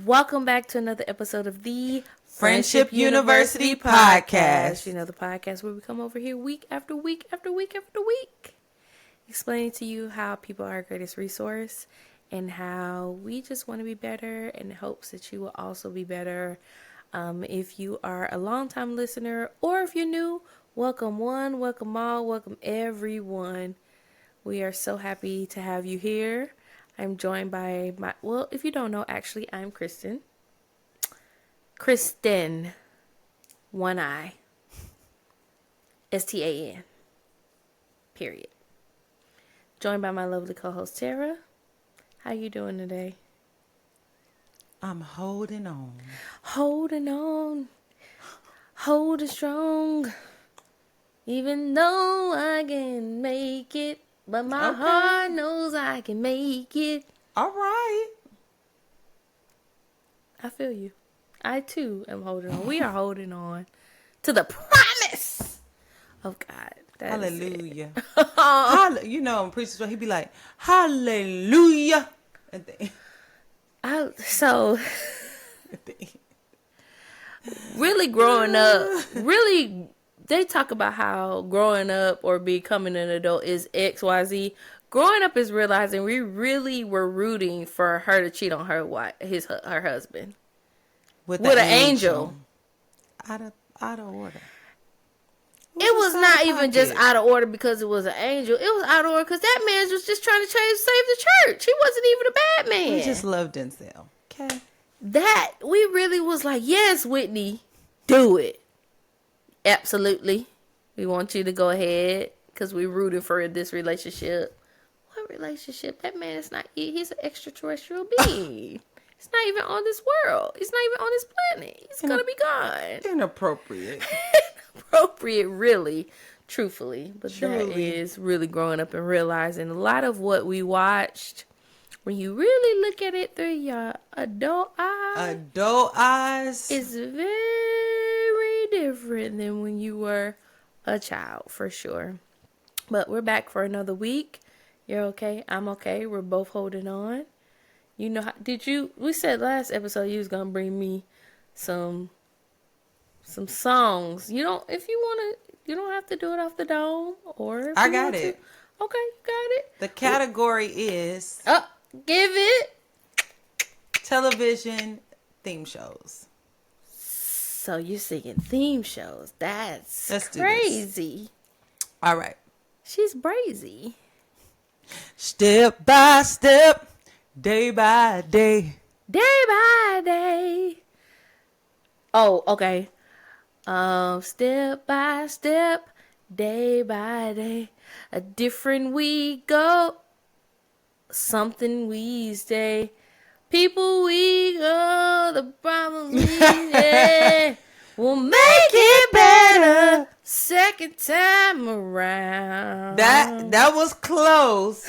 Welcome back to another episode of the Friendship University Podcast. You know, the podcast where we come over here week after week after week after week, explaining to you how people are our greatest resource and how we just want to be better in hopes that you will also be better. If you are a longtime listener or if you're new, welcome one, welcome all, welcome everyone. We are so happy to have you here. I'm joined by if you don't know, actually, I'm Kristen. Kristen, one I, STAN, period. Joined by my lovely co-host, Tara. How you doing today? I'm holding on. Holding on. Holding strong. Even though I can make it. But my heart knows I can make it. All right. I feel you. I, too, am holding on. We are holding on to the promise of God. Hallelujah. You know, in preacher's he'd be like, hallelujah. Really growing up, they talk about how growing up or becoming an adult is XYZ. Growing up is realizing we really were rooting for her to cheat on her husband with an angel. Out of order. It was not even just out of order because it was an angel. It was out of order because that man was just trying to save the church. He wasn't even a bad man. He just loved Denzel. Okay. That we really was like, yes, Whitney, do it. Absolutely. We want you to go ahead because we're rooting for this relationship. What relationship? That man is not, he's an extraterrestrial being. He's not even on this world. He's not even on this planet. He's going to be gone. Inappropriate. Inappropriate, really, truthfully. But that is really growing up and realizing a lot of what we watched, when you really look at it through your adult eyes, is very different than when you were a child, for sure. But we're back for another week. You're okay. I'm okay. We're both holding on. You know, we said last episode you was going to bring me some songs. You don't have to do it off the dome or I got it. Okay, you got it. The category is give it television theme shows. So you're singing theme shows. Let's crazy. All right. She's brazy. Step by step, day by day. Day by day. Oh, okay. Step by step, day by day. A different we go. Something we stay. People we go, the problems we say, we'll make it better second time around. That was close.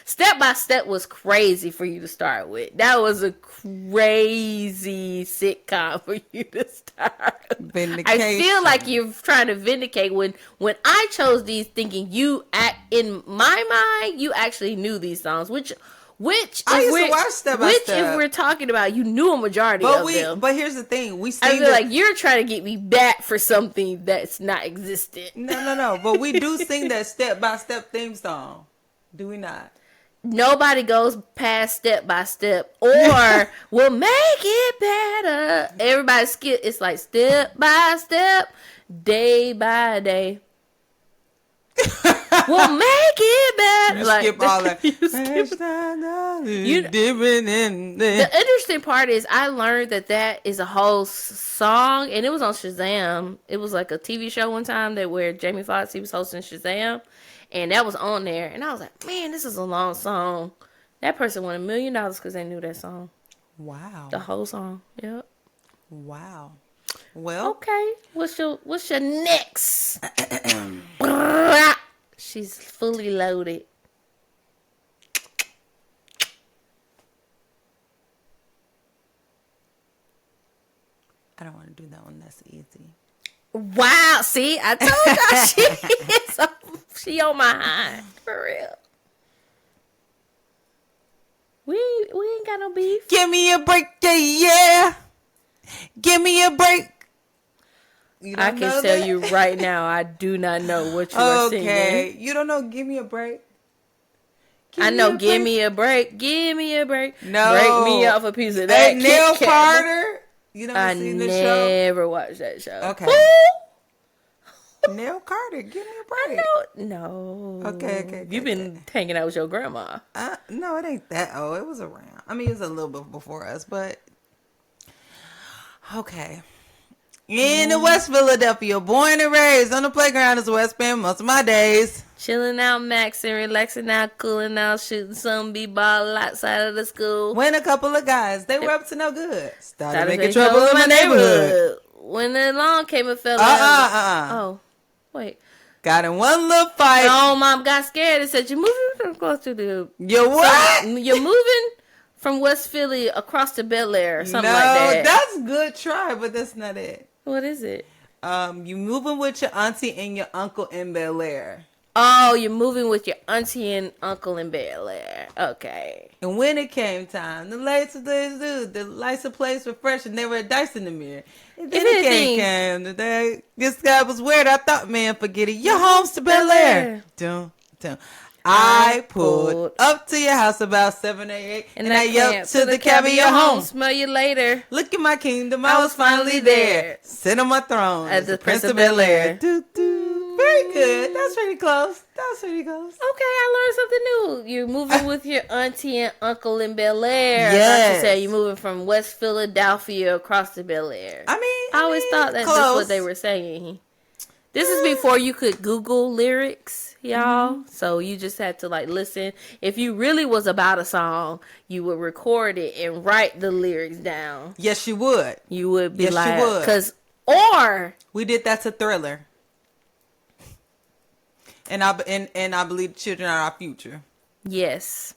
Step by Step was crazy for you to start with. That was a crazy sitcom for you to start. Vindication. I feel like you're trying to vindicate when I chose these thinking in my mind, you actually knew these songs, which I used to watch Step by Step. If we're talking about, you knew a majority of them. But here's the thing. I feel like you're trying to get me back for something that's not existent. No. But we do sing that Step by Step theme song. Do we not? Nobody goes past Step by Step or we'll make it better. Everybody skip. It's like step by step, day by day. We'll make it better. You like, skip all that. The interesting part is I learned that is a whole song, and it was on Shazam. It was like a TV show one time where Jamie Foxx, he was hosting Shazam. And that was on there. And I was like, man, this is a long song. That person won $1 million because they knew that song. Wow. The whole song. Yep. Wow. Well. Okay. What's your next? She's fully loaded. I don't want to do that one. That's easy. Wow. See, I told y'all she on my mind. For real. We ain't got no beef. Give me a break, yeah. Give me a break. I can tell you right now, I do not know what you are singing. Okay, you don't know "Give Me a Break"? I know "Give Me a Break." Give me a break. No, break me off a piece of that. Neil Carter. You never seen the show? I never watched that show. Okay. Neil Carter, give me a break. I know. No. Okay. You've been hanging out with your grandma. No, it ain't that old. It was around. I mean, it was a little bit before us, but okay. In the West Philadelphia, born and raised on the playground is where I spend most of my days. Chilling out, maxing, relaxing out, cooling out, shooting some b-ball outside of the school. When a couple of guys, they were up to no good. Started making trouble in my neighborhood. When the alarm came and fell down. Oh, wait. Got in one little fight. Oh, Mom got scared and said, "You're moving close to the..." You what? You're moving from West Philly across to Bel Air or something like that. No, that's a good try, but that's not it. What is it? You moving with your auntie and your uncle in Bel Air. Oh, you're moving with your auntie and uncle in Bel Air. Okay. And when it came time, the lights of place were fresh and there were dice in the mirror. And then it came today. This guy was weird. I thought, man, forget it. Your home's to Bel Air. Dun. I pulled up to your house about 7 or 8, and I yelped to the cab of your home. Smell you later. Look at my kingdom, I was finally there. Sit on my throne as the Prince of Bel Air. Very good. That's pretty close. Okay, I learned something new. You're moving with your auntie and uncle in Bel Air. Yes. Like you said, you're moving from West Philadelphia across to Bel Air. I always thought that's just what they were saying. This is before you could Google lyrics, y'all. Mm-hmm. So you just had to listen. If you really was about a song, you would record it and write the lyrics down. Yes, you would. You would be or we did that to Thriller. And I believe children are our future. Yes.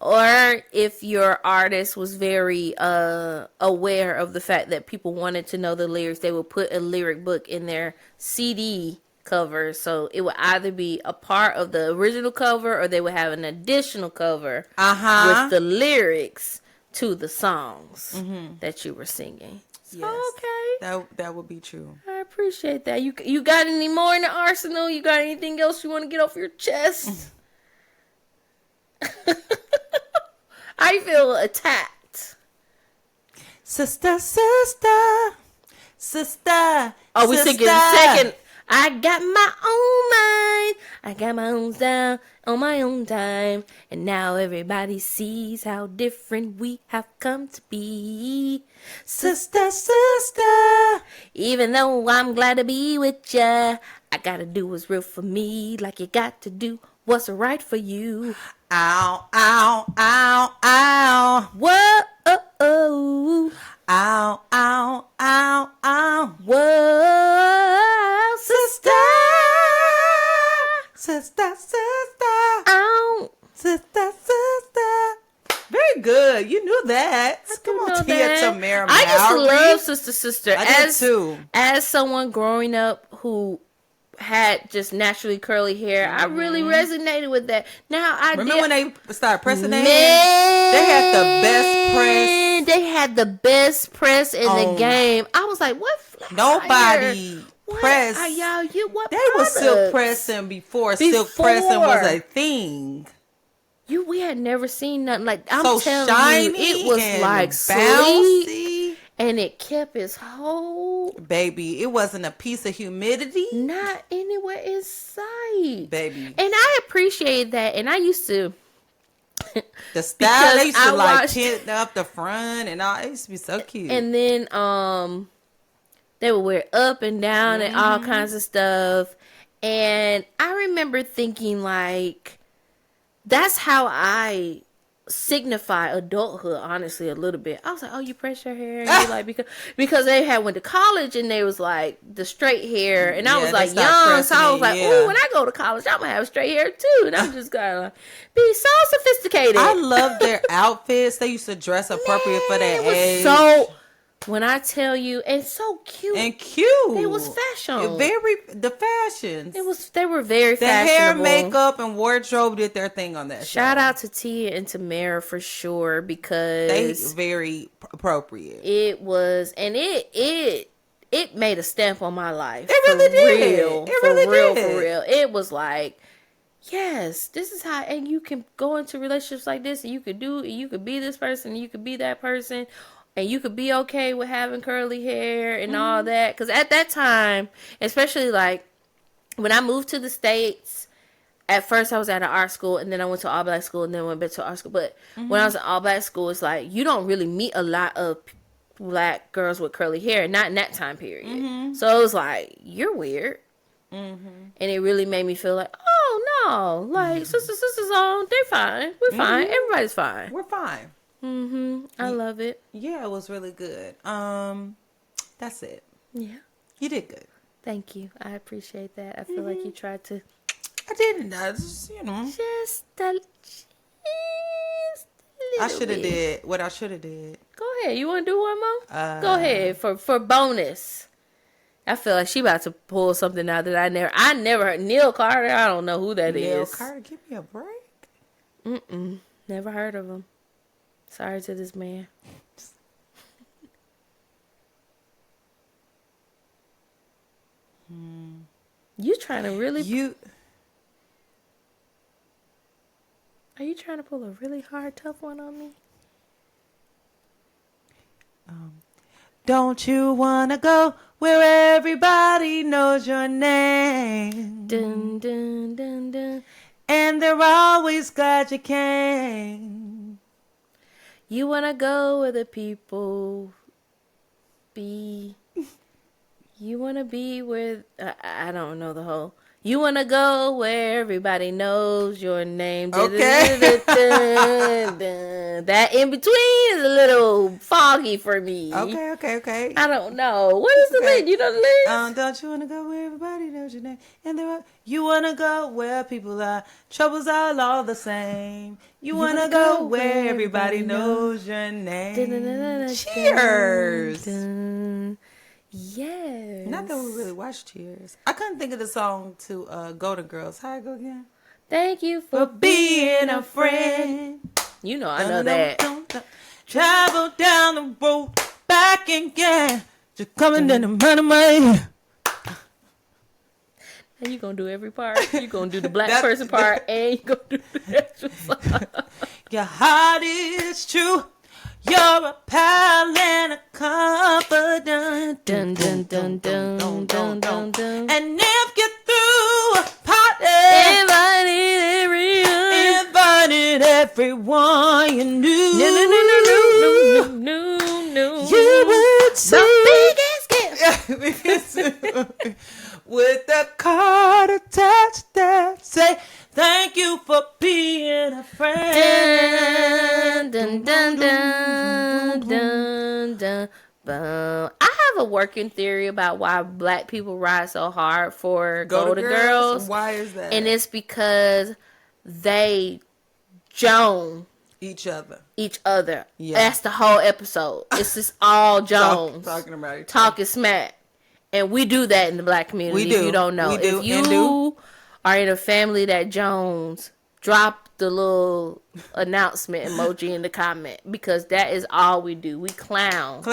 Or if your artist was very aware of the fact that people wanted to know the lyrics, they would put a lyric book in their CD cover. So it would either be a part of the original cover or they would have an additional cover with the lyrics to the songs that you were singing. Yes. Okay. That would be true. I appreciate that. You got any more in the arsenal? You got anything else you want to get off your chest? I feel attacked. Sister. Oh, we singing second. I got my own mind. I got my own sound on my own time. And now everybody sees how different we have come to be. Sister. Even though I'm glad to be with ya, I gotta do what's real for me. Like you got to do what's right for you. Ow, ow, ow, ow. Whoa, oh, oh. Ow, ow, ow, ow. Whoa, sister. Ow. Sister. Very good. You knew that. Come on, Tia Tamara. I used to love Sister. I did too. As someone growing up who had just naturally curly hair, I really resonated with that. Now remember when they started pressing their hair? They had the best press. They had the best press in the game. I was like, what? Nobody pressed. What they were silk pressing before silk pressing was a thing. We had never seen nothing like. I'm so telling shiny you, it was and like bouncy. sleek, and it kept its whole. Baby, it wasn't a piece of humidity. Not anywhere in sight, baby. And I appreciate that. And I used to. The style they used to pin up the front and all. It used to be so cute. And then they would wear up and down and all kinds of stuff. And I remember thinking that's how I signify adulthood, honestly, a little bit. I was like, oh, you press your hair? And you because they had went to college and they was like the straight hair. And I was like young. So I was like, oh, when I go to college, I'm going to have straight hair too. And I'm just going to be so sophisticated. I love their outfits. They used to dress appropriate for their age. When I tell you, and so cute. And cute. It was fashion. The fashions. They were very the fashionable. hair, makeup, and wardrobe did their thing on that Shout show. out to Tia and Tamara for sure, because they very appropriate. It was, and it made a stamp on my life. It really did. For real. It was like, yes, this is how, and you can go into relationships like this, and you could be this person, and you could be that person, and you could be okay with having curly hair and all that. Because at that time, especially like when I moved to the States, at first I was at an art school, and then I went to all black school, and then went back to art school. But when I was in all black school, it's like you don't really meet a lot of black girls with curly hair, not in that time period. So it was like, you're weird. And it really made me feel like, oh no, like sisters on, they're fine. We're fine. Everybody's fine. We're fine. I love it. Yeah, it was really good. That's it. Yeah. You did good. Thank you. I appreciate that. I feel like you tried to. I didn't. I just, Just a little I should have bit. did what I should have did. Go ahead. You want to do one more? Go ahead for bonus. I feel like she about to pull something out that I never heard. Neil Carter. I don't know who that is. Neil Carter, give me a break. Never heard of him. Sorry to this man. You trying to really? Are you trying to pull a really hard, tough one on me? Don't you wanna go where everybody knows your name? Dun dun dun dun. And they're always glad you came. You wanna go where the people be. You wanna be where I don't know the whole. You wanna go where everybody knows your name. Okay. That in between is a little foggy for me. Okay. I don't know. What is the lyric? You know the lyrics? Don't you wanna go where everybody knows your name? And you wanna go where people are. Troubles are all the same. You wanna go where everybody knows your name. Cheers. Yes. Not that we really watched Cheers. I couldn't think of the song to Golden Girls. How it go again? Thank you for being a friend. You know I know that. Travel down the road, back again. Just coming in and running away. And you gonna do every part. You gonna do the black person part, and you gonna do the extra song. Your heart is true. You're a pal and a confidant. Dun dun dun dun dun dun dun dun. And if you're through a party, invited everyone you knew. No. You would see The biggest gift. with a card attached that say thank you for being a friend. Dun dun dun dun dun. Boom. I have a working theory about why black people ride so hard for Golden Girls. Why is that? And it's because they Joan each other. Yeah. That's the whole episode. It's just all Jones talking about each talking smack. And we do that in the black community. We do. If you don't know. If you are in a family that Jones, drop the little announcement emoji in the comment, because that is all we do. We clown.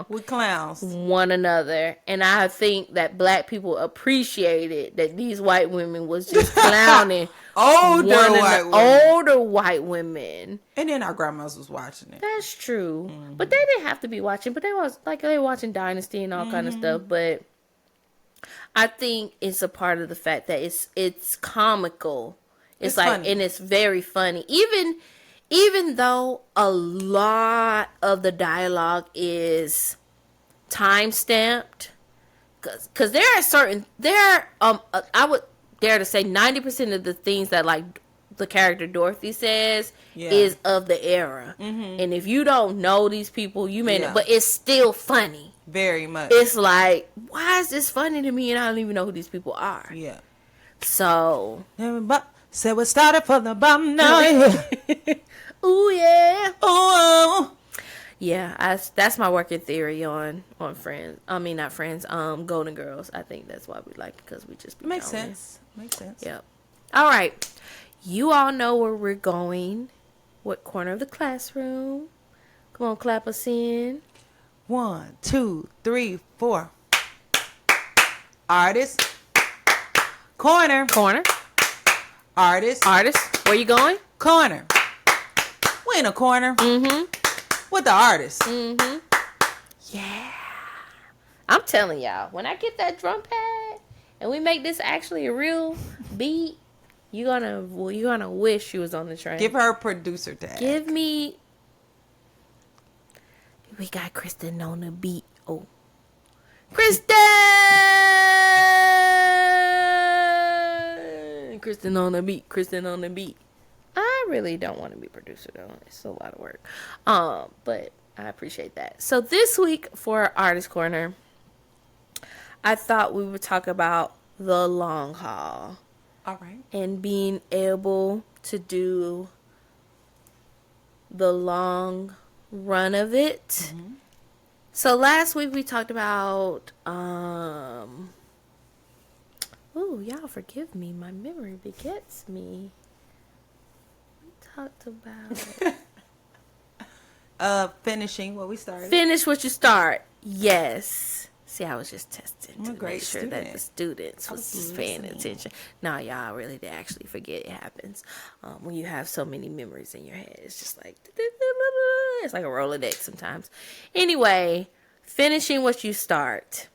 We clowns one another. And I think that black people appreciated that these white women was just clowning older white women. And then our grandmas was watching it. That's true. But they didn't have to be watching. But they were watching Dynasty and all kind of stuff. But I think it's a part of the fact that it's comical. It's like funny. And it's very funny. Even though a lot of the dialogue is time stamped, because I would dare to say 90% of the things that like the character Dorothy says is of the era. And if you don't know these people, you may not, but it's still funny. Very much. It's like, why is this funny to me and I don't even know who these people are? Yeah. So. Say we started from the bottom now. Ooh, yeah. Ooh. Yeah, that's my working theory on Friends. I mean, not Friends. Golden Girls. I think that's why we like it, because we just be Makes going. sense. Makes sense. Yep. All right. You all know where we're going. What corner of the classroom? Come on, clap us in. 1, 2, 3, 4. Artist. Corner. Corner. Artist. Artist. Where you going? Corner. We in a corner. With the artist. Yeah. I'm telling y'all, when I get that drum pad and we make this actually a real beat, you're gonna wish you was on the train. Give her a producer tag. Give me. We got Kristen on the beat. Oh, Kristen! Kristen on the beat. Kristen on the beat. I really don't want to be producer though. It's a lot of work. But I appreciate that. So this week for Artist Corner, I thought we would talk about the long haul. All right. And being able to do the long run of it. So last week we talked about y'all forgive me, my memory begets me. We talked about finishing what we started. finish what you start. Yes. See, I was just testing to great make sure that student. the students was paying listening. attention. No, y'all really did actually forget. It happens when you have so many memories in your head. It's just like it's like a Rolodex sometimes. Anyway, finishing what you start,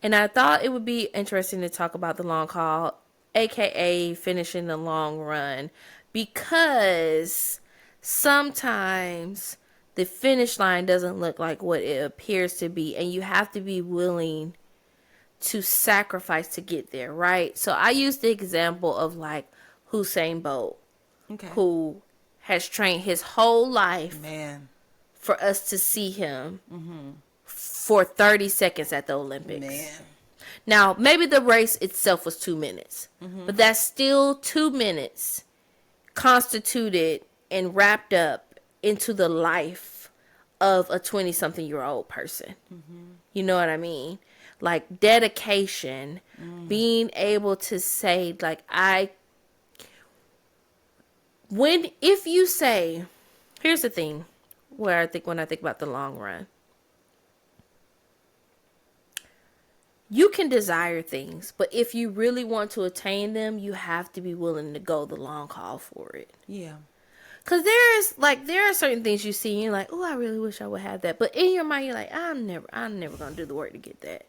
and I thought it would be interesting to talk about the long haul, aka finishing the long run, because sometimes the finish line doesn't look like what it appears to be, and you have to be willing to sacrifice to get there, right? So I use the example of like Usain Bolt, who has trained his whole life for us to see him for 30 seconds at the Olympics. Now, maybe the race itself was 2 minutes, but that's still 2 minutes constituted and wrapped up into the life of a 20-something-year-old person. You know what I mean? Like dedication, being able to say, like, if you say, here's the thing, where I think when I think about the long run, you can desire things, but if you really want to attain them, you have to be willing to go the long haul for it. Yeah. Because there are certain things you see and you're like, oh, I really wish I would have that. But in your mind, you're like, I'm never going to do the work to get that.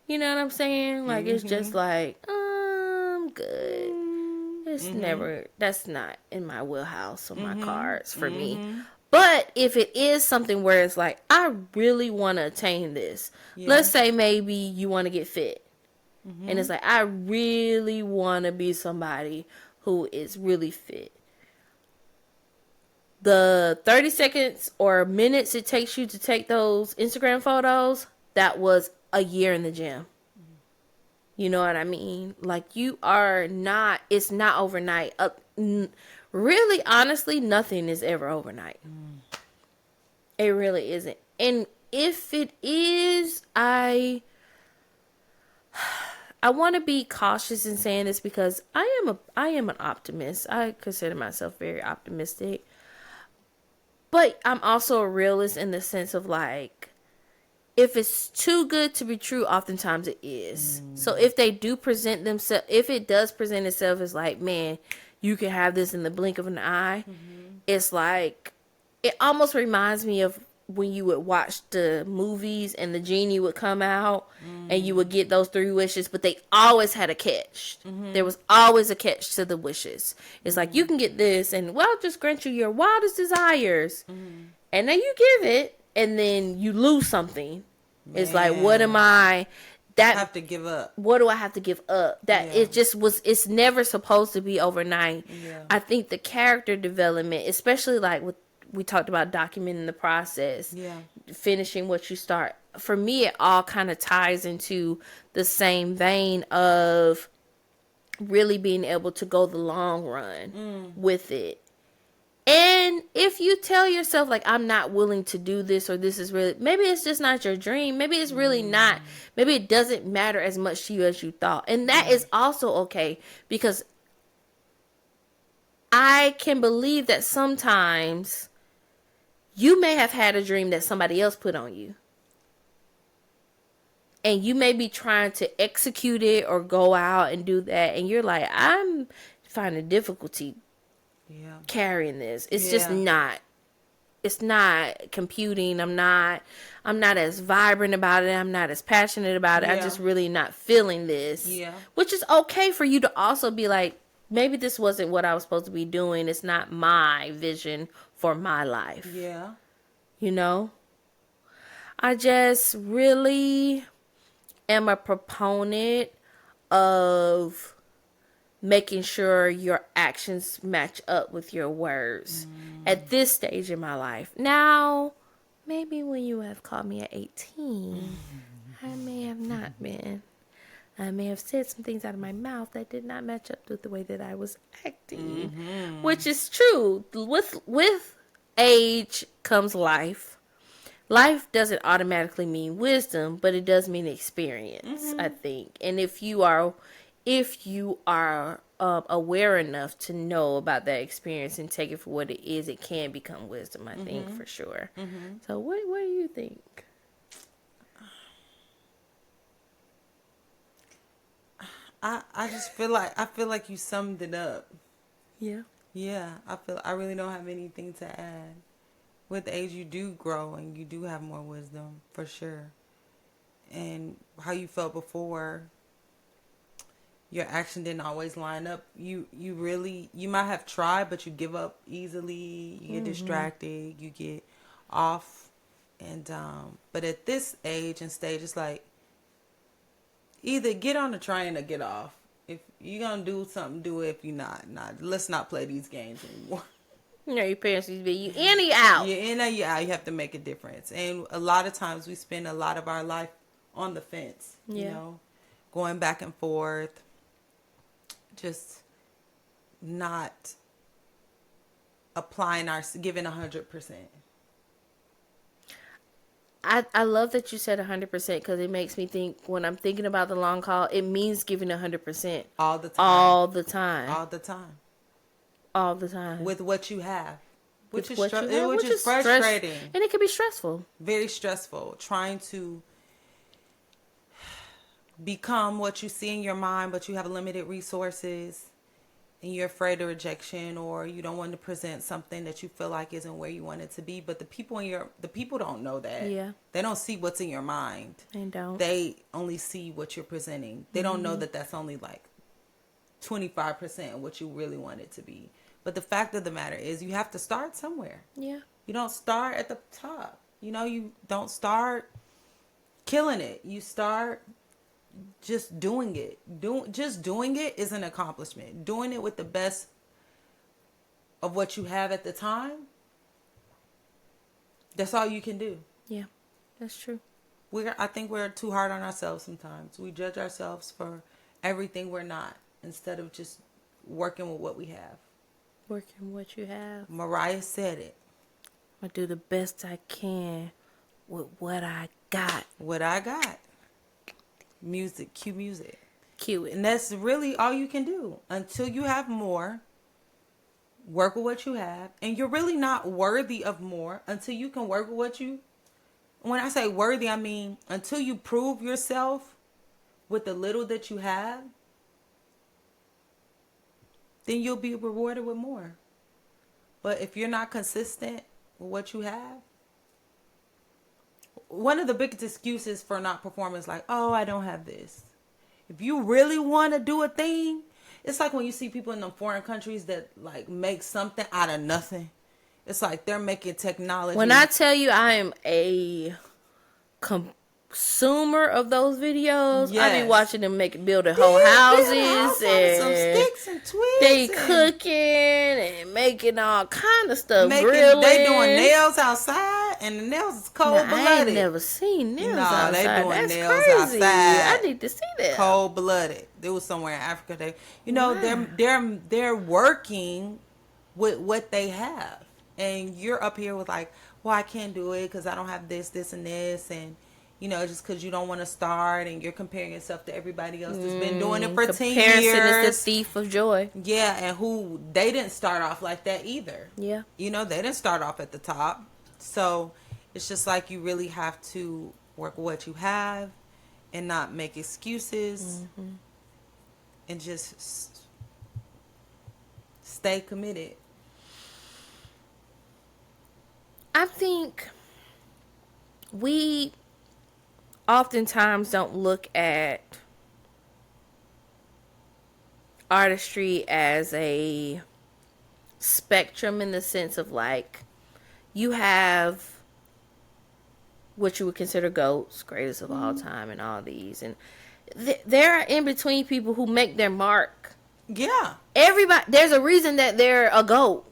You know what I'm saying? Like, it's just like, I'm good. It's never, that's not in my wheelhouse or my cards for me. But if it is something where it's like, I really want to attain this. Let's say maybe you want to get fit. And it's like, I really want to be somebody who is really fit. The 30 seconds or minutes it takes you to take those Instagram photos, that was a year in the gym. You know what I mean? Like, it's not overnight. Really, honestly, nothing is ever overnight. It really isn't. And if it is, I want to be cautious in saying this because I am an optimist. I consider myself very optimistic. But I'm also a realist in the sense of like, if it's too good to be true, oftentimes it is. So if they do present themselves, if it does present itself as like, man, you can have this in the blink of an eye, it's like, it almost reminds me of when you would watch the movies and the genie would come out and you would get those 3 wishes, but they always had a catch. There was always a catch to the wishes. It's like, you can get this and well, just grant you your wildest desires. And then you give it and then you lose something. It's like, what am I have to give up? What do I have to give up? It's never supposed to be overnight. I think the character development, especially like we talked about documenting the process, finishing what you start. For me, it all kind of ties into the same vein of really being able to go the long run with it. And if you tell yourself, like, I'm not willing to do this, or this is really, maybe it's just not your dream. Maybe it's really not. Maybe it doesn't matter as much to you as you thought. And that is also okay, because I can believe that sometimes you may have had a dream that somebody else put on you. And you may be trying to execute it or go out and do that. And you're like, I'm finding difficulty carrying this. It's just not. It's not computing. I'm not as vibrant about it. I'm not as passionate about it. I'm just really not feeling this. Yeah. Which is okay for you to also be like, maybe this wasn't what I was supposed to be doing. It's not my vision for my life. Yeah. You know? I just really am a proponent of making sure your actions match up with your words at this stage in my life. Now, maybe when you have called me at 18, I may have not been. I may have said some things out of my mouth that did not match up with the way that I was acting, which is true. With age comes life. Life doesn't automatically mean wisdom, but it does mean experience, I think. And if you are aware enough to know about that experience and take it for what it is, it can become wisdom, I think, for sure. So what do you think? I just feel like you summed it up. Yeah. Yeah, I really don't have anything to add. With age, you do grow and you do have more wisdom, for sure. And how you felt before, your action didn't always line up. You might have tried, but you give up easily. You get distracted. You get off. And but at this age and stage, it's like, either get on the train or get off. If you're gonna do something, do it. If you're not. Let's not play these games anymore. You know, your parents used to be, you in or you out. You're in or you out. You have to make a difference. And a lot of times we spend a lot of our life on the fence. You know, going back and forth. Just not giving 100%. I love that you said 100%, because it makes me think, when I'm thinking about the long call, it means giving 100%. All the time. All the time. All the time. All the time. With what you have. Which is frustrating. And it can be stressful. Very stressful. Trying to become what you see in your mind, but you have limited resources, and you're afraid of rejection, or you don't want to present something that you feel like isn't where you want it to be. But the people don't know that. Yeah. They don't see what's in your mind. They don't. They only see what you're presenting. They don't know that that's only like 25% of what you really want it to be. But the fact of the matter is, you have to start somewhere. Yeah. You don't start at the top. You know, you don't start killing it. You start just doing it. Just doing it is an accomplishment. Doing it with the best of what you have at the time, that's all you can do. Yeah, that's true. I think we're too hard on ourselves sometimes. We judge ourselves for everything we're not, instead of just working with what we have. Working what you have. Mariah said it. I do the best I can with what I got. What I got. Music. Cue music. Cue it. And that's really all you can do. Until you have more, work with what you have. And you're really not worthy of more until you can work with what you... When I say worthy, I mean until you prove yourself with the little that you have, then you'll be rewarded with more. But if you're not consistent with what you have, one of the biggest excuses for not performing is like, oh, I don't have this. If you really want to do a thing, it's like when you see people in the foreign countries that like make something out of nothing. It's like they're making technology. When I tell you I am a consumer of those videos, I be watching them build whole houses and some sticks and twigs. They cooking and making all kind of stuff. Grilling. They doing nails outside, and the nails is cold blooded. I ain't never seen nails outside. They doing That's nails crazy. outside. I need to see that. Cold blooded. It was somewhere in Africa. They're working with what they have. and you're up here with like, well, I can't do it because I don't have this, and this, and just because you don't want to start, and you're comparing yourself to everybody else that's been doing it for 10 Comparison is the years. thief of joy. Yeah, and who they didn't start off like that either. Yeah. They didn't start off at the top. So it's just like you really have to work with what you have and not make excuses and just stay committed. I think we oftentimes don't look at artistry as a spectrum, in the sense of like, you have what you would consider GOATs, greatest of all time, and all these, and there are in between people who make their mark. Yeah. Everybody, there's a reason that they're a GOAT.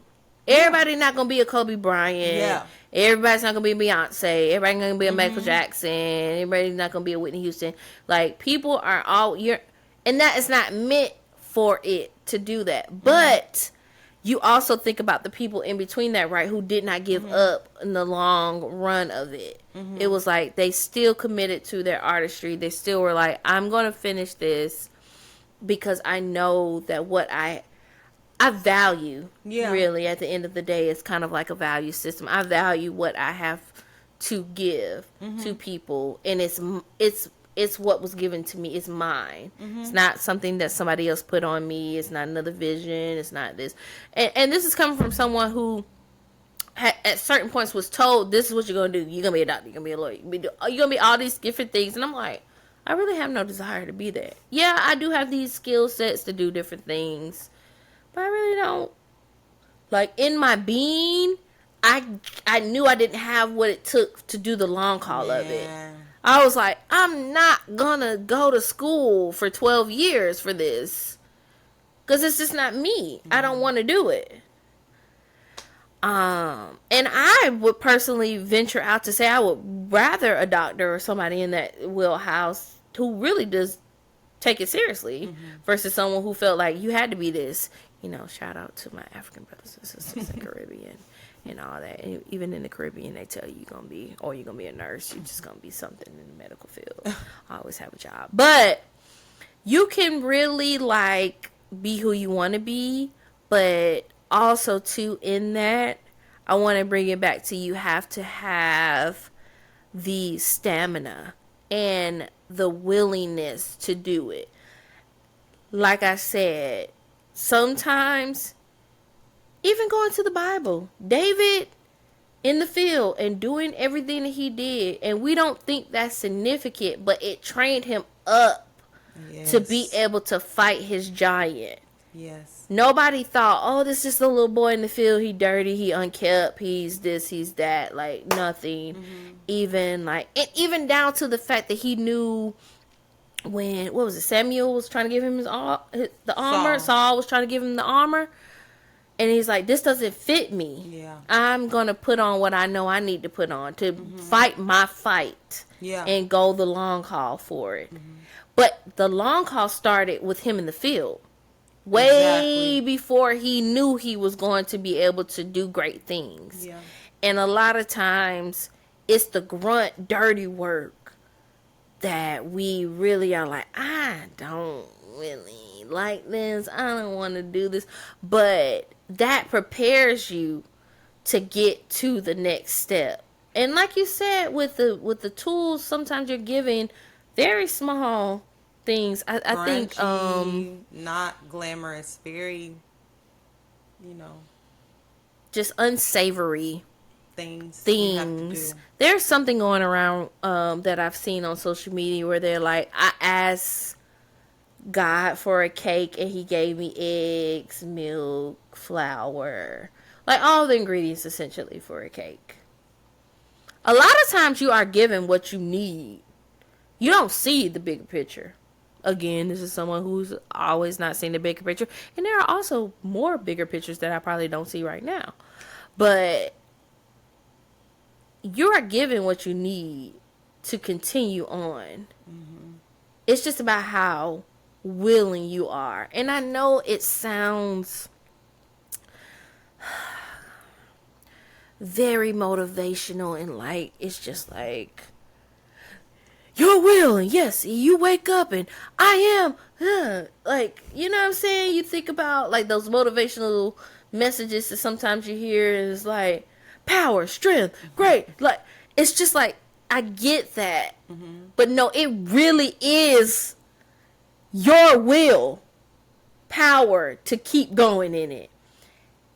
Everybody not gonna be a Kobe Bryant. Yeah. Everybody's not gonna be a Beyonce. Everybody's gonna be a Michael Jackson. Everybody's not gonna be a Whitney Houston. Like, people are all and that is not meant for it to do that. But you also think about the people in between that, right, who did not give up in the long run of it. It was like they still committed to their artistry. They still were like, I'm gonna finish this because I know that what I value, really, at the end of the day, it's kind of like a value system. I value what I have to give to people, and it's what was given to me. It's mine. It's not something that somebody else put on me. It's not another vision. It's not this. And this is coming from someone who at certain points was told, this is what you're going to do. You're going to be a doctor. You're going to be a lawyer. You're going to be all these different things. And I'm like, I really have no desire to be that. Yeah, I do have these skill sets to do different things, but I really don't. Like, in my being, I knew I didn't have what it took to do the long haul of it. I was like, I'm not gonna go to school for 12 years for this, because it's just not me. I don't want to do it. And I would personally venture out to say I would rather a doctor or somebody in that wheelhouse who really does take it seriously versus someone who felt like you had to be this. Shout out to my African brothers and sisters in the Caribbean and all that. And even in the Caribbean, they tell you you're going to be a nurse. You're just going to be something in the medical field. I always have a job. But you can really, like, be who you want to be. But also, too, in that, I want to bring it back to, you have to have the stamina and the willingness to do it. Like I said, sometimes, even going to the Bible, David in the field and doing everything that he did, and we don't think that's significant, but it trained him up to be able to fight his giant. Yes. Nobody thought, oh, this is just a little boy in the field. He dirty. He unkept. He's this. He's that. Like, nothing. Even down to the fact that he knew when, what was it, Samuel was trying to give him the armor. Saul was trying to give him the armor. And he's like, this doesn't fit me. Yeah. I'm going to put on what I know I need to put on to fight my fight. Yeah. And go the long haul for it. But the long haul started with him in the field. Way before he knew he was going to be able to do great things. Yeah. And a lot of times, it's the grunt, dirty work that we really are like, I don't really like this. I don't want to do this. But that prepares you to get to the next step. And like you said, with the tools, sometimes you're given very small things. I think not glamorous, very, just unsavory things. There's something going around that I've seen on social media where they're like, I asked God for a cake and he gave me eggs, milk, flour, like all the ingredients essentially for a cake. A lot of times you are given what you need. You don't see the bigger picture. Again, this is someone who's always not seen the bigger picture. And there are also more bigger pictures that I probably don't see right now. But you are given what you need to continue on. It's just about how willing you are. And I know it sounds very motivational, and like it's just like your will, and yes, you wake up and I am like, you know what I'm saying? You think about like those motivational messages that sometimes you hear, and it's like power, strength, great. Like it's just like I get that. But no, it really is your will power to keep going in it.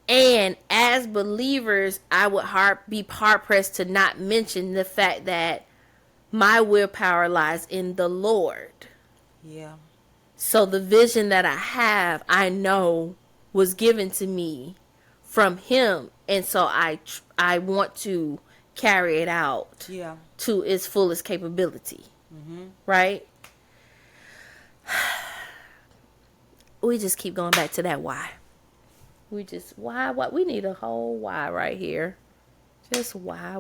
And as believers, I would be hard pressed to not mention the fact that my willpower lies in the Lord. Yeah. So the vision that I have, I know was given to me from Him, and so I want to carry it out to its fullest capability. Right? We just keep going back to that why. We just why we need a whole why right here. Just why.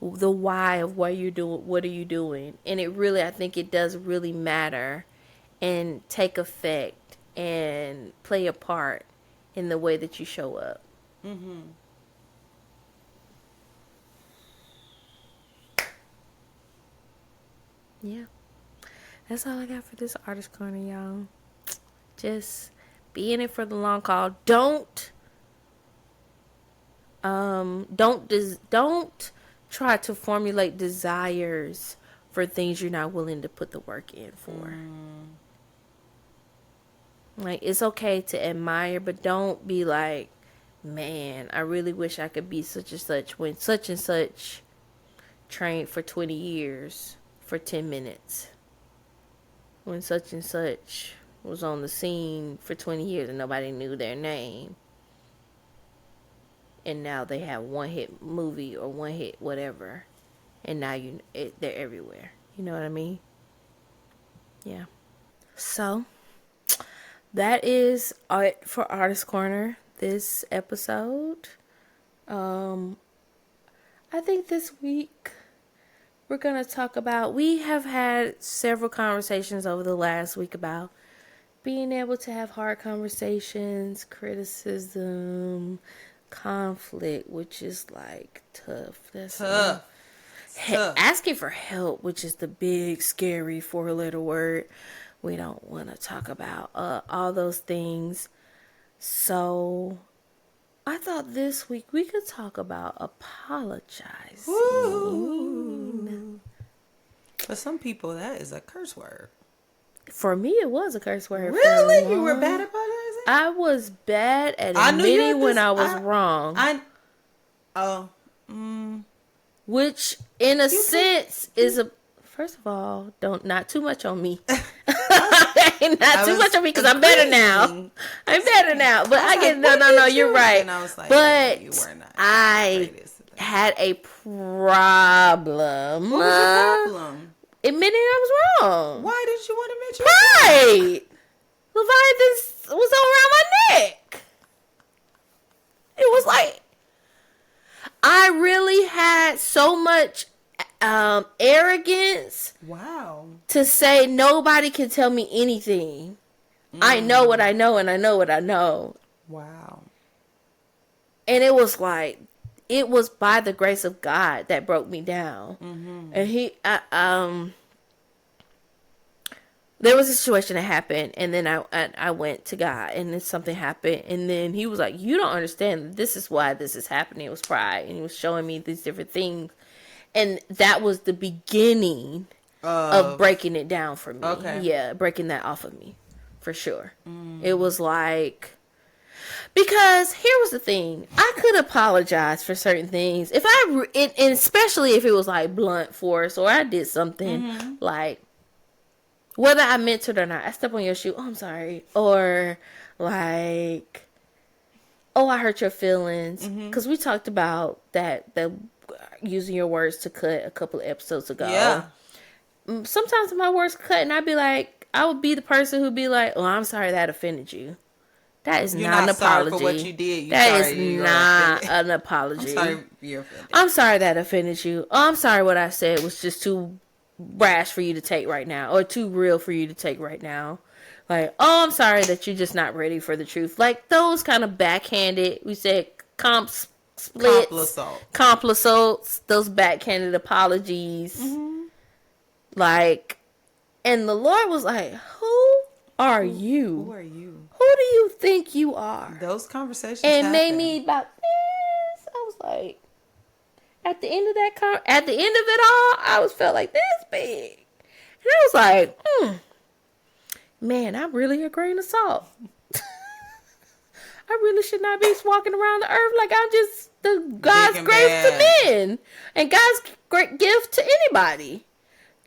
The why of what you're doing, what are you doing? And it really, I think it does really matter and take effect and play a part in the way that you show up. Yeah. That's all I got for this Artist Corner, y'all. Just be in it for the long haul. Don't try to formulate desires for things you're not willing to put the work in for. Like, it's okay to admire, but don't be like, man, I really wish I could be such and such when such and such trained for 20 years for 10 minutes. When such and such was on the scene for 20 years and nobody knew their name. And now they have one hit movie or one hit whatever. And now they're everywhere. You know what I mean? Yeah. So, that is it for Artist Corner this episode. I think this week we're going to talk about, we have had several conversations over the last week about being able to have hard conversations, criticism, conflict, which is like tough. That's tough. Asking for help, which is the big, scary 4-letter word. We don't want to talk about all those things. So I thought this week we could talk about apologizing. Ooh. For some people, that is a curse word. For me, it was a curse word. Really? You were bad at apologizing? I was bad at admitting when I was wrong. Which, in a sense, is a... First of all, not too much on me. Not too much on me, because I'm better now. I'm better now. But I get... No, you're right. And I was like, but you were not. I had a problem. What was the problem? Admitting I was wrong. Why did you want to admit you were wrong? Pride. Leviathan was around my neck. It was like, I really had so much arrogance. Wow. To say nobody can tell me anything. I know what I know, and I know what I know. Wow. And it was like, it was by the grace of God that broke me down. And there was a situation that happened, and then I went to God, and then something happened, and then He was like, you don't understand, this is why this is happening. It was pride, and He was showing me these different things, and that was the beginning of breaking it down for me. Okay. Yeah, breaking that off of me, for sure. It was like, because here was the thing, I could apologize for certain things if and especially if it was like blunt force, or I did something like, whether I meant it or not, I stepped on your shoe, oh, I'm sorry. Or like, oh, I hurt your feelings. Because we talked about that, the using your words to cut a couple of episodes ago. Yeah. Sometimes my words cut, and I'd be like, I would be the person who'd be like, oh, I'm sorry that offended you. That is You're not an apology. Sorry for what you did. That is not an apology. I'm sorry you're offended. I'm sorry that offended you. Oh, I'm sorry what I said was just too brash for you to take right now, or too real for you to take right now. Like, oh, I'm sorry that you're just not ready for the truth. Like those kind of backhanded, we said splits, complicates, those backhanded apologies. Mm-hmm. Like, and the Lord was like, who are you? Who are you? Who do you think you are? Those conversations and happen. made me about this. I was like, at the end of at the end of it all, I was felt like this big. And I was like, man, I'm really a grain of salt. I really should not be walking around the earth like I'm just the God's grace to men and God's great gift to anybody.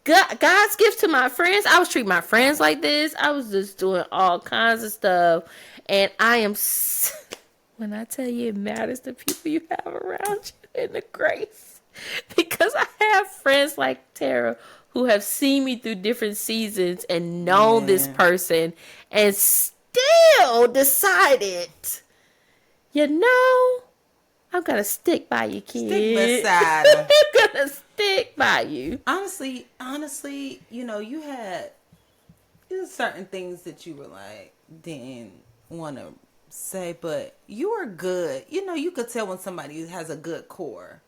God's gift to my friends. I was treating my friends like this. I was just doing all kinds of stuff. And I am, when I tell you it matters the people you have around you in the grace. Because I have friends like Tara who have seen me through different seasons and known this person and still decided, you know, I'm going to stick by you, kid. Stick beside her. I'm going to stick by you. Honestly, you know, you had certain things that you were like, didn't want to say, but you were good. You know, you could tell when somebody has a good core.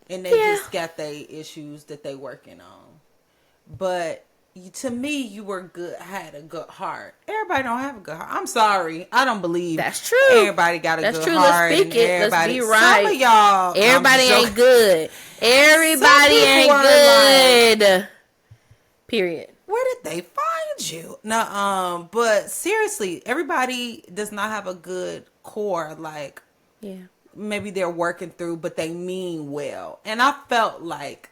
And they just got their issues that they working on. But to me, you were good, had a good heart. Everybody don't have a good heart. I'm sorry. I don't believe that's true. Everybody got a good heart. Let's speak it. Let's be right. Some of y'all. Everybody ain't good. Everybody ain't good. Like, period. Where did they find you? No, but seriously, everybody does not have a good core. Like, maybe they're working through, but they mean well. And I felt like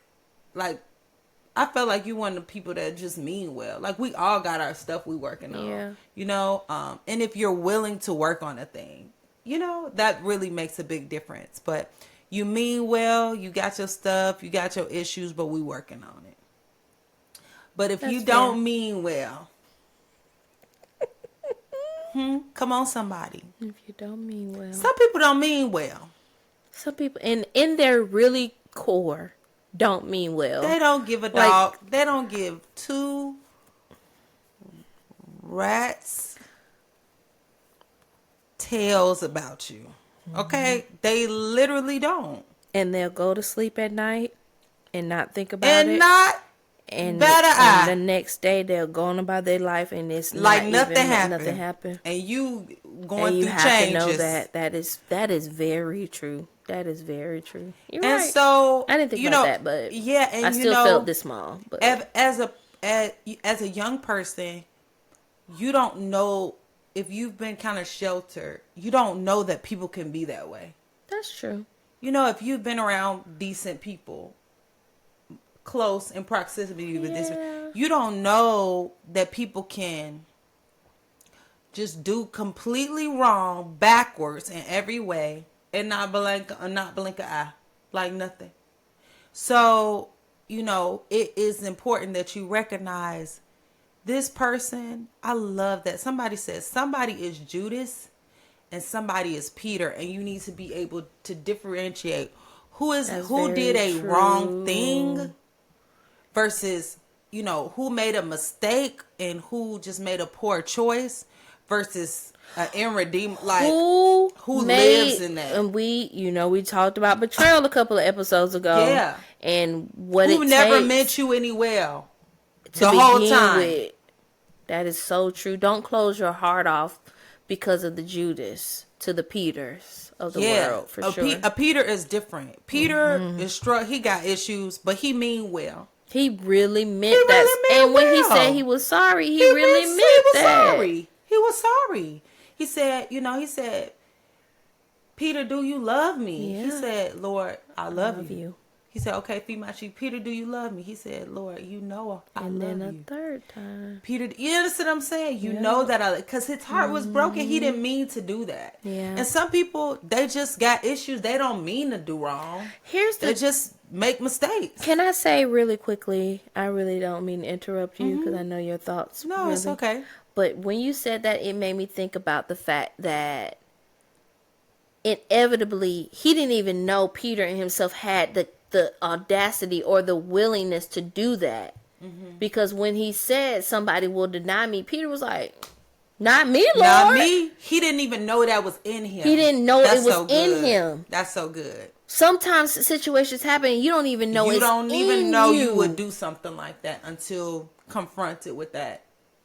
you one of the people that just mean well. Like, we all got our stuff we working on, you know? And if you're willing to work on a thing, you know, that really makes a big difference. But you mean well, you got your stuff, you got your issues, but we working on it. But if you don't mean well, come on, somebody. If you don't mean well. Some people don't mean well. Some people, in their really core, don't mean well. They don't give a dog. Like, they don't give two rats tails about you. Okay? They literally don't. And they'll go to sleep at night and not think about it. And the next day they'll go on about their life and it's like nothing happened. And you going and through have changes. To know that is very true. That is very true. You're and right. So I didn't think about that, but and I still felt this small. But as a young person, you don't know if you've been kind of sheltered. You don't know that people can be that way. That's true. You know, if you've been around decent people, close in proximity with this, you don't know that people can just do completely wrong backwards in every way and not blink an eye, like nothing. So, you know, it is important that you recognize this person. I love that somebody says somebody is Judas and somebody is Peter, and you need to be able to differentiate who did a wrong thing versus, you know, who made a mistake and who just made a poor choice versus an irredeemable, like who lives in that. And we talked about betrayal a couple of episodes ago. Yeah. And who never meant you any well the whole time. With. That is so true. Don't close your heart off because of the Judas to the Peters of the world, for sure. A Peter is different. Peter is struck. He got issues, but he mean well. He really meant that. And when he said he was sorry, he really meant that. Sorry. He was sorry. He said, Peter, do you love me? Yeah. He said, Lord, I love you. He said, okay, feed my sheep. Peter, do you love me? He said, Lord, you know I love you. And then a third time. Peter, you understand what I'm saying? You know that because his heart was broken. He didn't mean to do that. Yeah. And some people, they just got issues. They don't mean to do wrong. They just make mistakes. Can I say really quickly, I really don't mean to interrupt you because I know your thoughts. No, really. It's okay. But when you said that, it made me think about the fact that inevitably, he didn't even know Peter and himself had the audacity or the willingness to do that. Because when he said somebody will deny me, Peter was like, Not me, Lord. Not me. He didn't even know that was in him. He didn't know it was in him. That's so good. Sometimes situations happen and you don't even know you don't even know you would do something like that until confronted with that.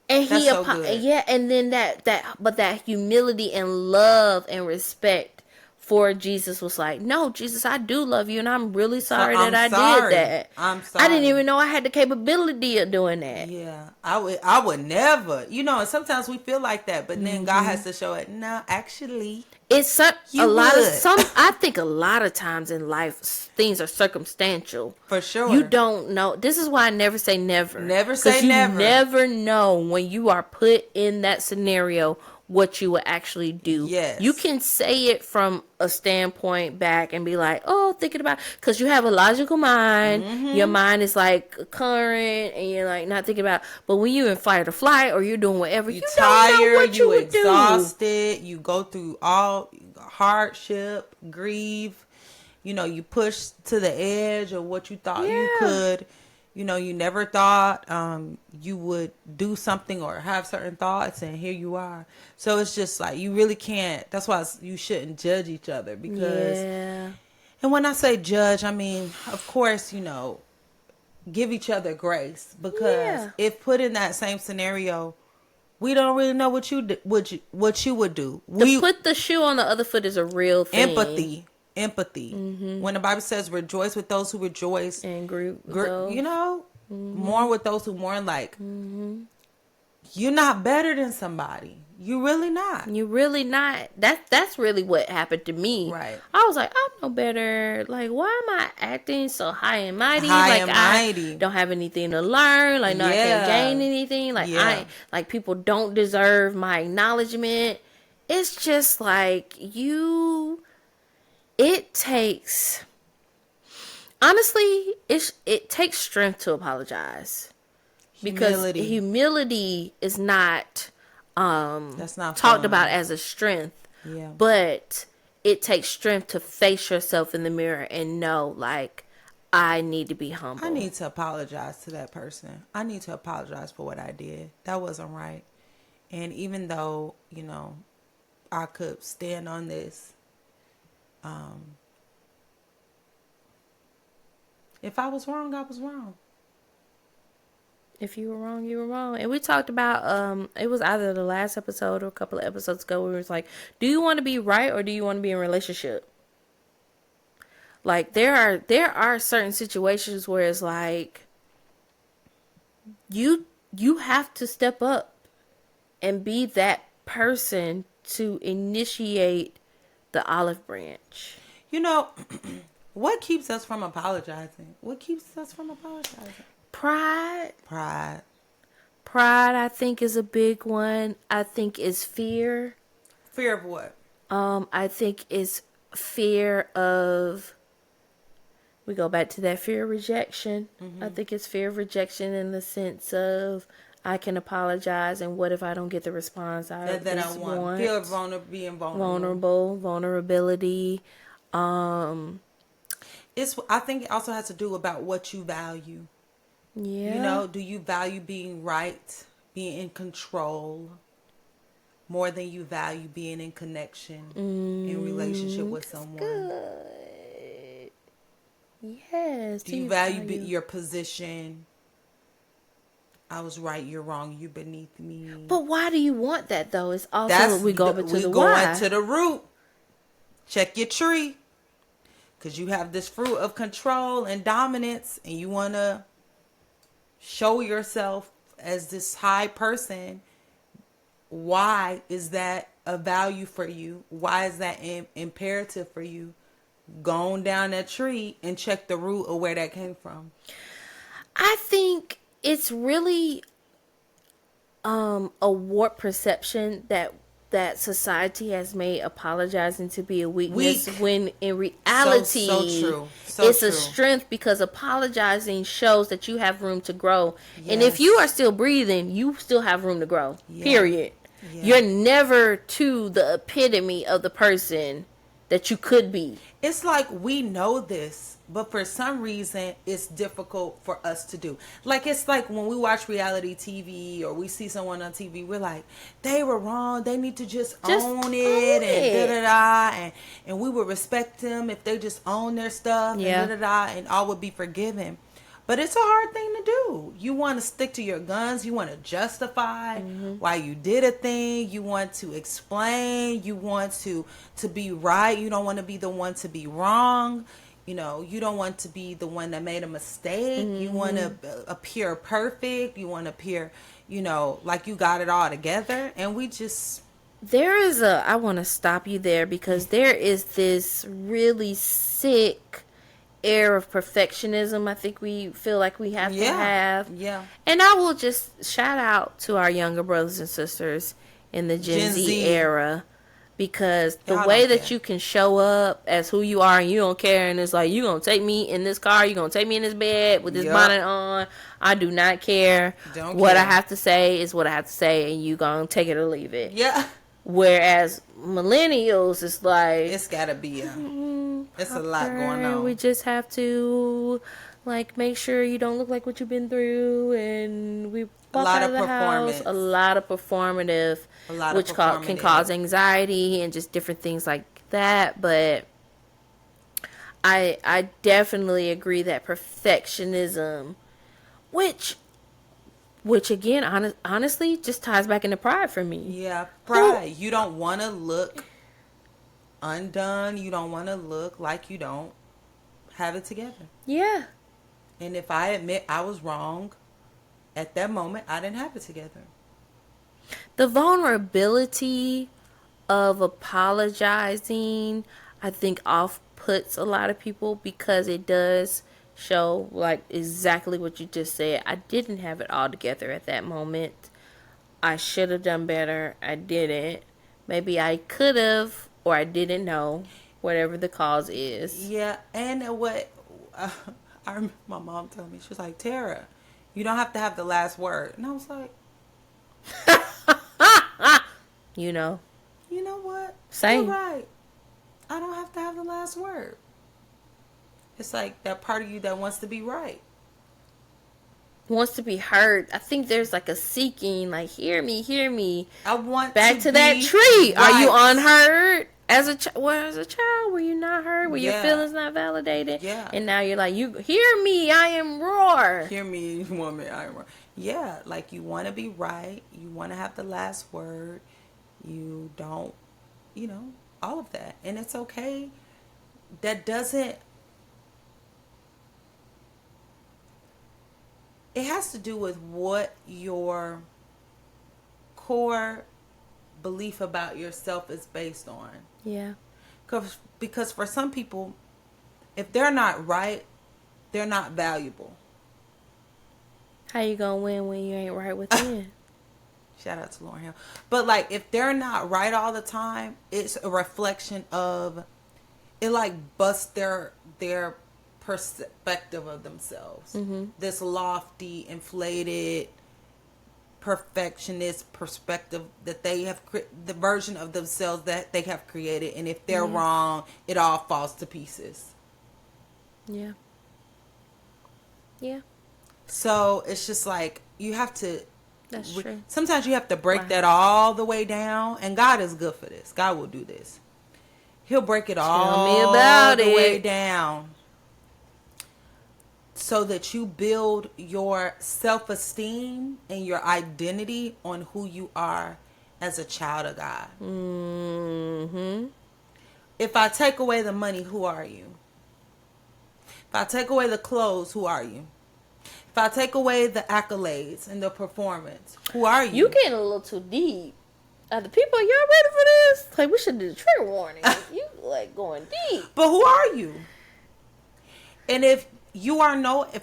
And that's so good. Yeah, and then that humility and love and respect for Jesus was like, no, Jesus, I do love you, and I'm really sorry that I did that. I'm sorry. I didn't even know I had the capability of doing that. Yeah, I would never. And sometimes we feel like that, but then God has to show it. No, actually, it's a lot of I think a lot of times in life things are circumstantial. For sure. You don't know. This is why I never say never. Never say never. You never know when you are put in that scenario what you will actually do. Yes. You can say it from a standpoint back and be like, oh, thinking about, because you have a logical mind. Your mind is like current and you're like not thinking about, but when you're in fight or flight or you're doing whatever, you tired, don't know what you would exhausted, you go through all hardship, grieve, you push to the edge of what you thought you could. You never thought you would do something or have certain thoughts, and here you are. So it's just like you really can't. That's why you shouldn't judge each other because. Yeah. And when I say judge, I mean, of course, give each other grace because if put in that same scenario, we don't really know what you would do. To put the shoe on the other foot is a real thing. Empathy. When the Bible says rejoice with those who rejoice and grieve mourn with those who mourn, like you're not better than somebody. You really not. That's really what happened to me. Right. I was like, I'm no better. Like, why am I acting so high and mighty? I don't have anything to learn. Like, no, I can't gain anything. Like, people don't deserve my acknowledgement. It's just like it takes, honestly, it takes strength to apologize. Because humility is not that's not talked about as a strength. Yeah. But it takes strength to face yourself in the mirror and know, like, I need to be humble. I need to apologize to that person. I need to apologize for what I did. That wasn't right. And even though, I could stand on this, if I was wrong, I was wrong. If you were wrong, you were wrong. And we talked about, it was either the last episode or a couple of episodes ago where it was like, do you want to be right or do you want to be in a relationship? Like, there are certain situations where it's like, you have to step up and be that person to initiate the olive branch. What keeps us from apologizing? Pride. Pride, I think, is a big one. I think is fear. Fear of what? I think it's fear of, we go back to that fear of rejection. I think it's fear of rejection in the sense of, I can apologize, and what if I don't get the response I want? Fear of being vulnerable. Vulnerability. I think it also has to do about what you value. Yeah. Do you value being right, being in control, more than you value being in connection, in relationship with someone? Good. Yes. Do you value your position? I was right, you're wrong, you're beneath me. But why do you want that, though? It's also we go to the why. Going to the root. Check your tree. Because you have this fruit of control and dominance, and you want to show yourself as this high person. Why is that a value for you? Why is that imperative for you? Go on down that tree and check the root of where that came from. I think it's really a warped perception that society has made apologizing to be a weakness when in reality it's a strength, because apologizing shows that you have room to grow. Yes. And if you are still breathing, you still have room to grow. Yeah. Period. Yeah. You're never to the epitome of the person that you could be. It's like we know this, but for some reason it's difficult for us to do. Like, it's like when we watch reality TV or we see someone on TV, we're like, they were wrong. They need to just own it and da-da-da. And we would respect them if they just own their stuff and da-da-da, and all would be forgiven. But it's a hard thing to do. You want to stick to your guns. You want to justify why you did a thing. You want to explain. You want to be right. You don't want to be the one to be wrong. You know, you don't want to be the one that made a mistake. You want to appear perfect. You want to appear, you know, like you got it all together. And we just... I want to stop you there, because there is this really sick air of perfectionism I think we feel like we have to have. Yeah. And I will just shout out to our younger brothers and sisters in the Gen Z era, because the way that you can show up as who you are and you don't care, and it's like, you gonna take me in this car, you gonna take me in this bed with this bonnet on, I do not care. What I have to say is what I have to say, and you gonna take it or leave it. Yeah. Whereas millennials, it's like, it's gotta be it's a lot going on. We just have to, like, make sure you don't look like what you've been through, and we walk out of the house. A lot of performative, which can cause anxiety and just different things like that. But I definitely agree that perfectionism, which again, honestly, just ties back into pride for me. Yeah, pride. You don't want to look undone. You don't want to look like you don't have it together. Yeah. And if I admit I was wrong at that moment, I didn't have it together. The vulnerability of apologizing, I think, off-puts a lot of people, because it does show, like, exactly what you just said. I didn't have it all together at that moment. I should have done better. I didn't. Maybe I could have, or I didn't know, whatever the cause is. Yeah, and what I remember my mom telling me, she was like, Tara, you don't have to have the last word. And I was like, you know what? Same. You're right. I don't have to have the last word. It's like that part of you that wants to be right. Wants to be heard. I think there's like a seeking, like, hear me. I want back to that tree. Right. Are you unheard? As a child, were you not heard? Were your feelings not validated? Yeah. And now you're like, you hear me, I am roar. Hear me, woman, I am roar. Yeah, like, you want to be right. You want to have the last word. You don't, all of that. And it's okay. That doesn't... It has to do with what your core belief about yourself is based on. Yeah. Because for some people, if they're not right, they're not valuable. How you gonna win when you ain't right within? Shout out to Lauryn Hill. But, like, if they're not right all the time, it's a reflection of... It, like, busts their perspective of themselves. Mm-hmm. This lofty, inflated, perfectionist perspective that they have, the version of themselves that they have created. And if they're wrong, it all falls to pieces. Yeah. Yeah. So it's just like, you have to... That's true. Sometimes you have to break that all the way down. And God is good for this. God will do this. He'll break it all the way down, so that you build your self-esteem and your identity on who you are as a child of God. Mm-hmm. If I take away the money, who are you? If I take away the clothes, who are you? If I take away the accolades and the performance, who are you? You getting a little too deep. The people, y'all ready for this? Like, we should do the trigger warning. You, like, going deep. But who are you? And if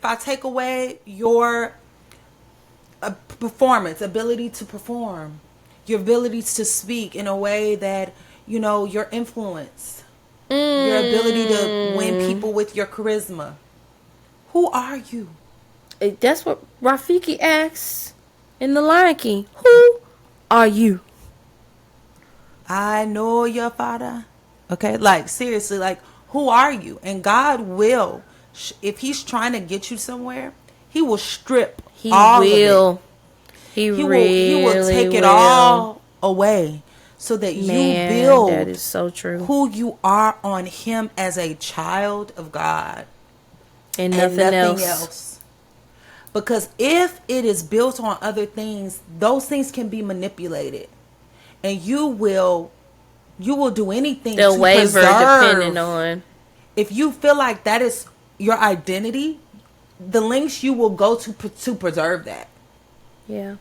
I take away your performance, ability to perform, your ability to speak in a way that, your influence, your ability to win people with your charisma, who are you? That's what Rafiki asks in The Lion King. Who are you? I know your father. Okay, like seriously, like who are you? And God will, if He's trying to get you somewhere, He will strip He all of it. will. He He will really take it will. all away so that you Man, that build is so true. who you are on Him as a child of God And and nothing nothing else. else. Because if it is built on other things, those things can be manipulated, and you will do anything They'll to waver depending preserve. on. If you feel like that is your identity, the lengths you will go to preserve that. Yeah.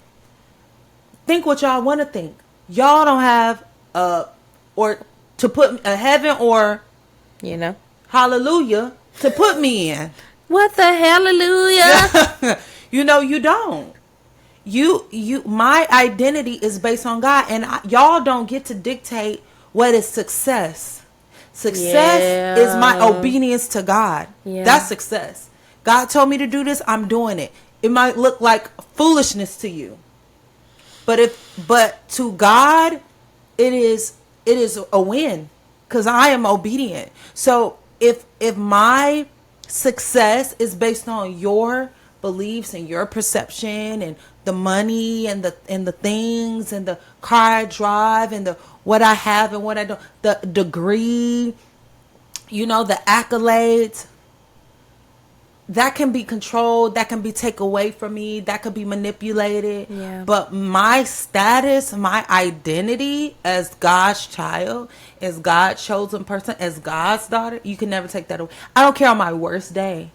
Think what y'all want to think. Y'all don't have or to put a heaven or You know. hallelujah to put me in. What the hallelujah? You know, you don't. My identity is based on God, and y'all don't get to dictate what is success. Success is my Yeah. obedience to God. Yeah. That's success. God told me to do this, I'm doing it. It might look like foolishness to you. But to God, it is a win because I am obedient. So if my success is based on your beliefs and your perception and the money and the things and the car I drive and the what I have and what I don't, the degree, the accolades, that can be controlled, that can be taken away from me, that could be manipulated. Yeah. But my status, my identity as God's child, as God's chosen person, as God's daughter, you can never take that away. I don't care on my worst day.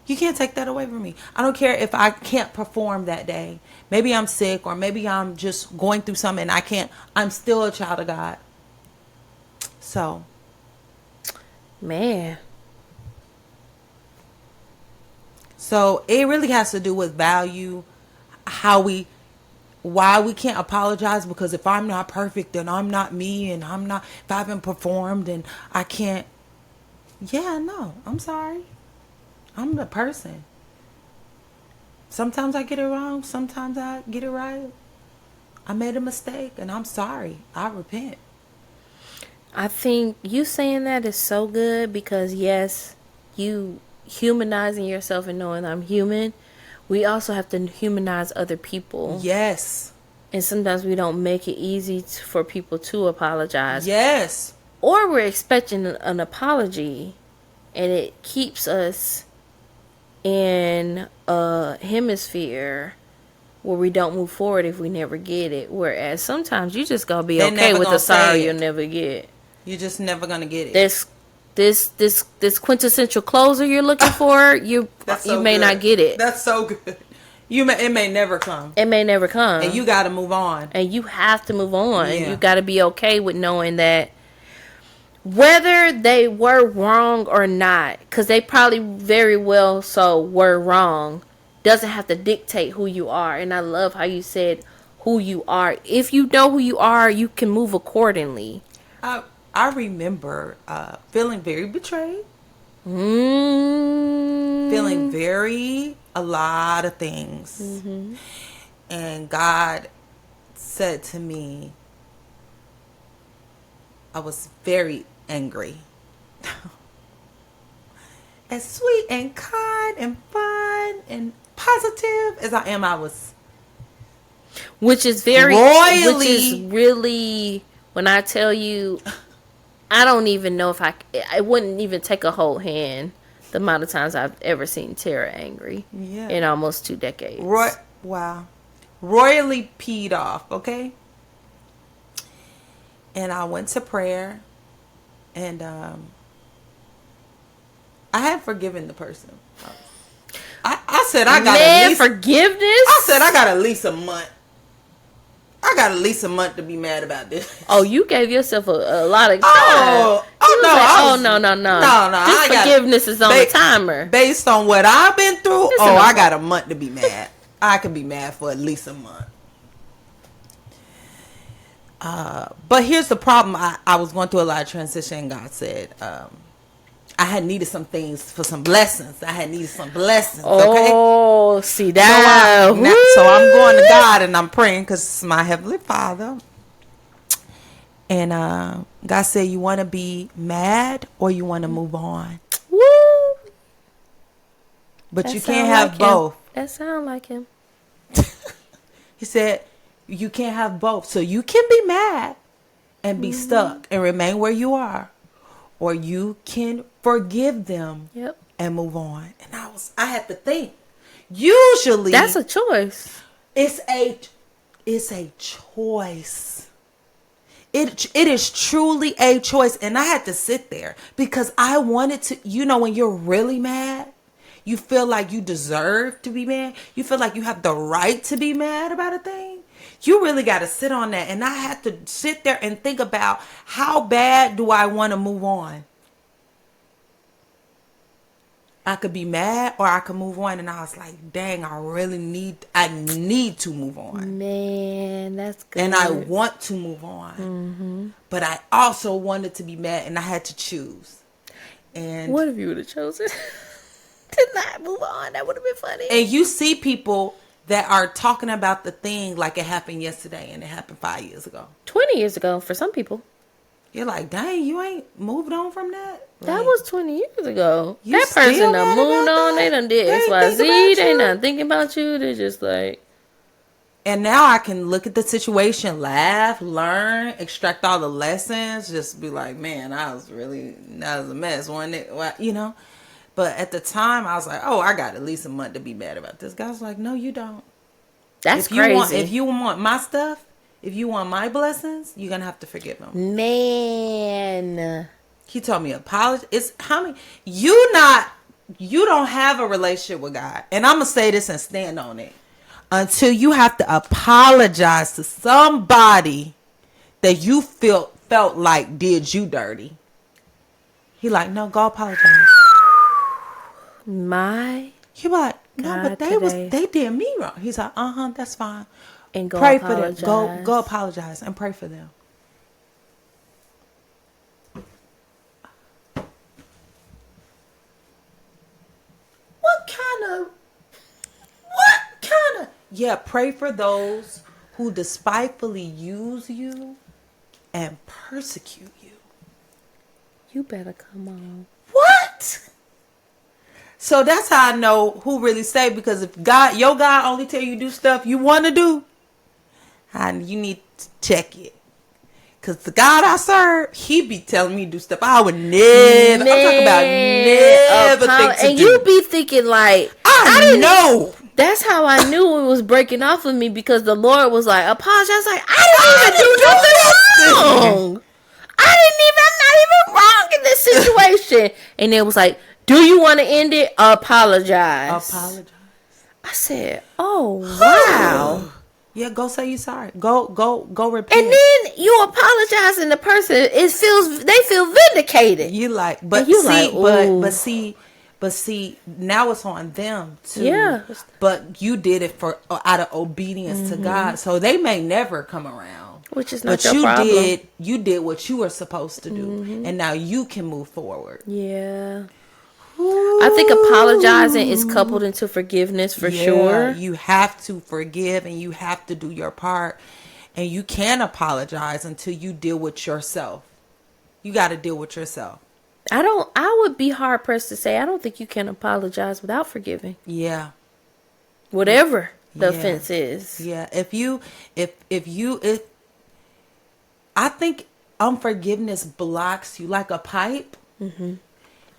You can't take that away from me. I don't care if I can't perform that day. Maybe I'm sick or maybe I'm just going through something and I can't. I'm still a child of God. So. Man. So it really has to do with value, why we can't apologize, because if I'm not perfect, then I'm not me, and if I haven't performed and I can't, no, I'm sorry. I'm the person. Sometimes I get it wrong. Sometimes I get it right. I made a mistake and I'm sorry. I repent. I think you saying that is so good because yes, you humanizing yourself and knowing I'm human, we also have to humanize other people. Yes. And sometimes we don't make it easy for people to apologize. Yes. Or we're expecting an apology and it keeps us in a hemisphere where we don't move forward if we never get it. Whereas sometimes you just gotta be okay with the sorry you'll never get. You're just never gonna get it. This quintessential closer you're looking for, you may not get it. That's so good. It may never come. It may never come. And you got to move on. And you have to move on. Yeah. And you got to be okay with knowing that whether they were wrong or not, because they probably very well so were wrong, doesn't have to dictate who you are. And I love how you said who you are. If you know who you are, you can move accordingly. I remember feeling very betrayed. Feeling a lot of things. Mm-hmm. And God said to me, I was very angry. As sweet and kind and fun and positive as I am, I was which is really, when I tell you, I don't even know if I wouldn't even take a whole hand the amount of times I've ever seen Tara angry in almost 2 decades. Wow. Royally peed off, okay? And I went to prayer, and I had forgiven the person. I said I got at least forgiveness. I said I got at least a month. I got at least a month to be mad about this. Oh, you gave yourself a lot of time. No. This forgiveness is on the timer. Based on what I've been through, I got a month to be mad. I could be mad for at least a month. But here's the problem. I was going through a lot of transition. God said I had needed some things for some blessings. Okay? Oh, see that. So I'm going to God and I'm praying because it's my Heavenly Father. And God said, you want to be mad or you want to move on. Woo! But That you can't sound have like both. him. That sound like him. He said, you can't have both. So you can be mad and be stuck and remain where you are. Or you can forgive them Yep. and move on. And I had to think. Usually That's a choice. it's a choice. It is truly a choice. And I had to sit there because I wanted to, when you're really mad, you feel like you deserve to be mad. You feel like you have the right to be mad about a thing. You really got to sit on that. And I had to sit there and think about, how bad do I want to move on? I could be mad or I could move on. And I was like, dang, I need to move on. Man, that's good. And I want to move on. Mm-hmm. But I also wanted to be mad and I had to choose. And what if you would have chosen to not move on? That would have been funny. And you see people that are talking about the thing like it happened yesterday and it happened 5 years ago. 20 years ago for some people. You're like, dang, you ain't moved on from that? That Like, was 20 years ago. You That still person mad done moved about on. that? They done did They ain't think XYZ. about They you. not thinking about you. They just like, And now I can look at the situation, laugh, learn, extract all the lessons, just be like, man, that was a mess, wasn't it? Well, But at the time, I was like, oh, I got at least a month to be mad about this. God's like, no, you don't. that's If crazy. you want my stuff, if you want my blessings, you're going to have to forgive them. Man. He told me apologize. It's how many you don't have a relationship with God. And I'm gonna say this and stand on it. Until you have to apologize to somebody that you felt like did you dirty. He like, no, go apologize. My He like, no, God, but they did me wrong. He's like, that's fine. and go Pray apologize. for them. Go apologize and pray for them. What kind of? Yeah, pray for those who despitefully use you and persecute you. You better come on. What? So that's how I know who really saved, because if your God only tell you do stuff you want to do, and you need to check it. Because the God I serve, he be telling me to do stuff I would never. I'm talking about never think to and do. you be thinking like, I didn't know. That's how I knew it was breaking off of me, because the Lord was like, apologize. Like, I didn't even do nothing wrong. I'm not even wrong in this situation. And it was like, do you want to end it? Apologize. I said, oh, wow. Yeah, go say you sorry. Go repent. And then you apologize, and the person they feel vindicated. You like, but see, now it's on them too. Yeah. But you did it out of obedience to God, so they may never come around. Which is not your problem. You did what you were supposed to do, and now you can move forward. Yeah. I think apologizing is coupled into forgiveness for sure. You have to forgive and you have to do your part. And you can't apologize until you deal with yourself. You got to deal with yourself. I would be hard pressed to say I don't think you can apologize without forgiving. Yeah. Whatever the offense is. Yeah. If I think unforgiveness blocks you like a pipe. Mm-hmm.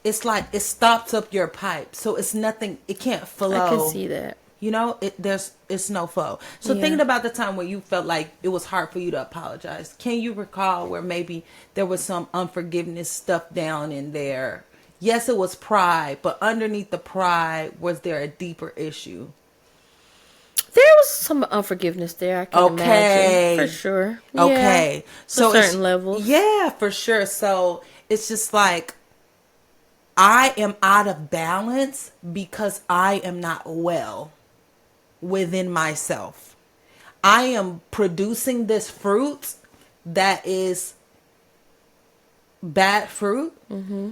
It's like it stops up your pipe, so it's nothing. It can't flow. I can see that. It's no flow. So thinking about the time where you felt like it was hard for you to apologize, can you recall where maybe there was some unforgiveness stuff down in there? Yes, it was pride, but underneath the pride, was there a deeper issue? There was some unforgiveness there. I can imagine for sure. Okay, yeah, so certain levels. Yeah, for sure. So it's just like, I am out of balance because I am not well within myself. I am producing this fruit that is bad fruit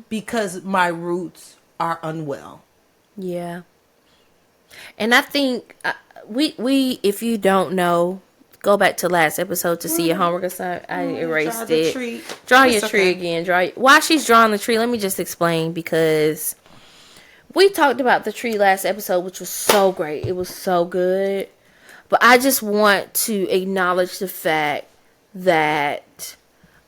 because my roots are unwell. Yeah. And I think we if you don't know, go back to last episode to see your homework assignment. I erased draw it. Tree. Draw It's your tree again. While she's drawing the tree, let me just explain, because we talked about the tree last episode, which was so great. It was so good. But I just want to acknowledge the fact that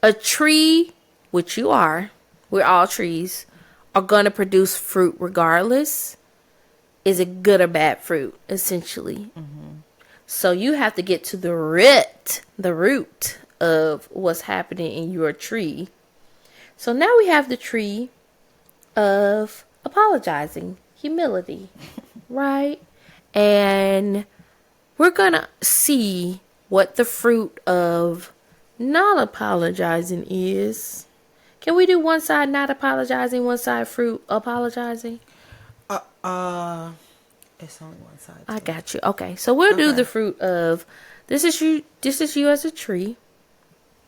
a tree, which you are, we're all trees, are going to produce fruit regardless. Is it good or bad fruit, essentially? Mm-hmm. So you have to get to the root of what's happening in your tree. So now we have the tree of apologizing, humility, right? And we're going to see what the fruit of not apologizing is. Can we do one side not apologizing, one side fruit apologizing? It's only one side. I got you. Okay, so we'll do the fruit of this is you. This is you as a tree.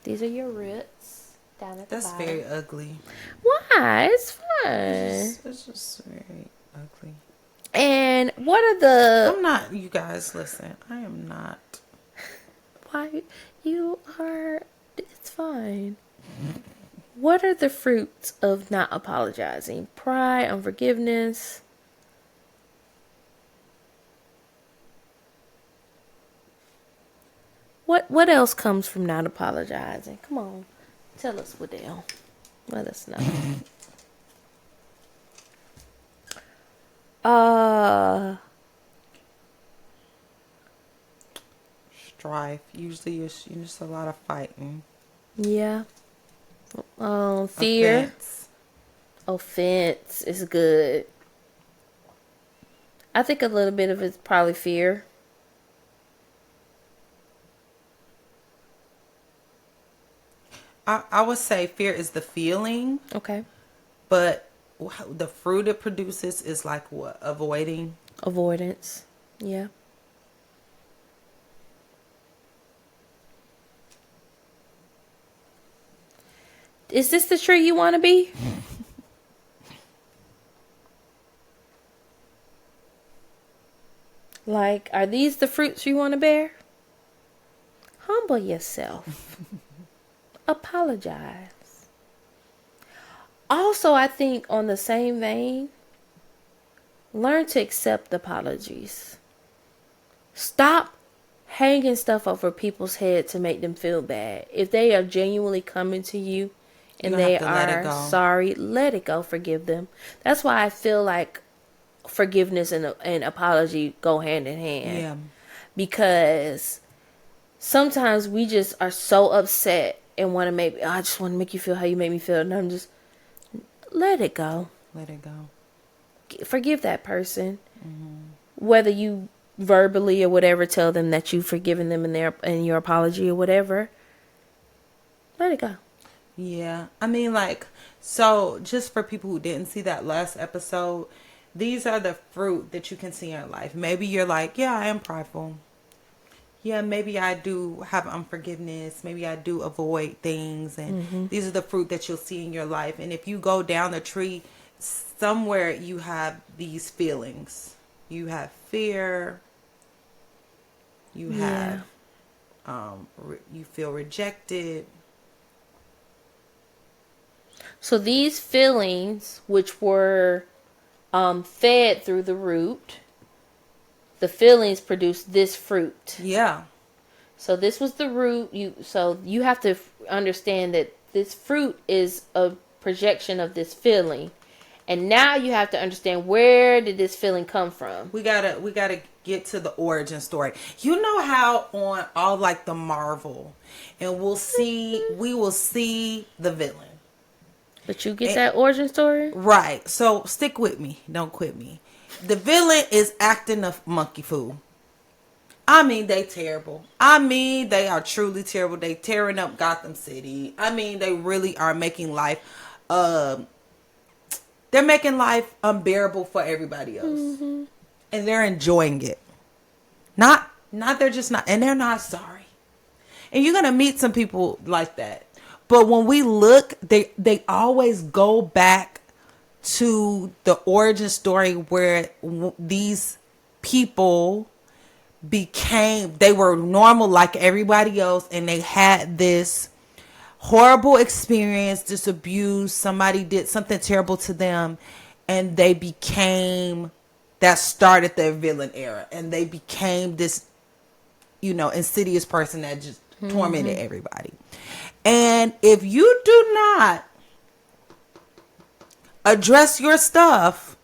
These are your roots down at the bottom. That's very ugly. Why? It's fun. It's just very ugly. And what are the? I'm not. You guys, listen. I am not. Why you are? It's fine. What are the fruits of not apologizing? Pride, unforgiveness. What else comes from not apologizing? Come on. Tell us, Waddell. Let us know. Strife. Usually it's just a lot of fighting. Yeah. Fear. Offense is good. I think a little bit of it's probably fear. I would say fear is the feeling. Okay. But the fruit it produces is like what? Avoiding? Avoidance. Yeah. Is this the tree you want to be? Like, are these the fruits you want to bear? Humble yourself. Apologize. Also, I think on the same vein, learn to accept apologies. Stop hanging stuff over people's head to make them feel bad. If they are genuinely coming to you and they are sorry, let it go. Forgive them. That's why I feel like forgiveness and apology go hand in hand. Yeah. Because sometimes we just are so upset and want to make, I just want to make you feel how you make me feel. And I'm just, let it go. Let it go. Forgive that person. Mm-hmm. Whether you verbally or whatever tell them that you've forgiven them in your apology or whatever, let it go. Yeah. I mean, like, so just for people who didn't see that last episode, these are the fruit that you can see in your life. Maybe you're like, yeah, I am prideful. Yeah, maybe I do have unforgiveness. Maybe I do avoid things. And these are the fruit that you'll see in your life. And if you go down the tree, somewhere you have these feelings. You have fear. You have, you feel rejected. So these feelings, which were fed through the root, the feelings produced this fruit. Yeah. So this was the root. So you have to understand that this fruit is a projection of this feeling. And now you have to understand, where did this feeling come from? We gotta get to the origin story. You know how on all like the Marvel, and we will see the villain. But you get that origin story? Right. So stick with me. Don't quit me. The villain is acting a monkey fool. I mean, they terrible. I mean, they are truly terrible. They tearing up Gotham City. I mean, they really are making life, they're making life unbearable for everybody else. Mm-hmm. And they're enjoying it. Not they're just not, and they're not sorry. And you're going to meet some people like that. But when we look, they always go back to the origin story where these people they were normal like everybody else, and they had this horrible experience, this abuse, somebody did something terrible to them, and that started their villain era, and they became this, insidious person that just tormented everybody. And if you do not address your stuff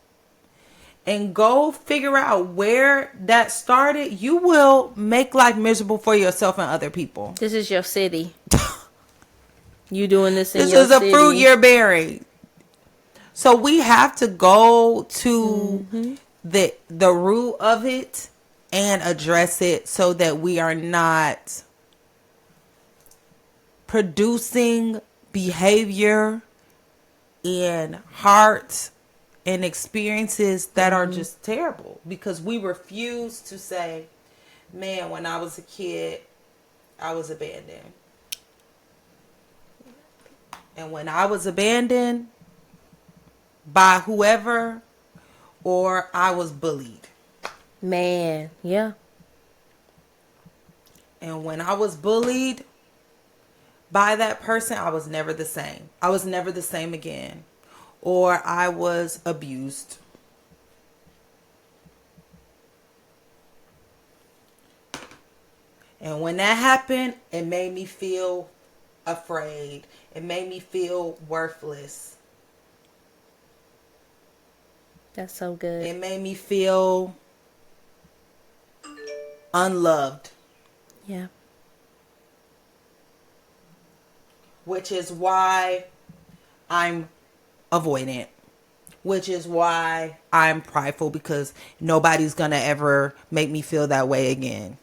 and go figure out where that started, you will make life miserable for yourself and other people. This is your city. You doing this in your city. This is a fruit you're bearing. So we have to go to the root of it and address it, so that we are not producing behavior and heart and experiences that are just terrible, because we refuse to say, man, when I was a kid, I was abandoned. And when I was abandoned by whoever, or I was bullied. Man, yeah. And when I was bullied by that person, I was never the same. I was never the same again. Or I was abused. And when that happened, it made me feel afraid. It made me feel worthless. That's so good. It made me feel unloved. Yeah. Which is why I'm avoidant. Which is why I'm prideful, because nobody's going to ever make me feel that way again.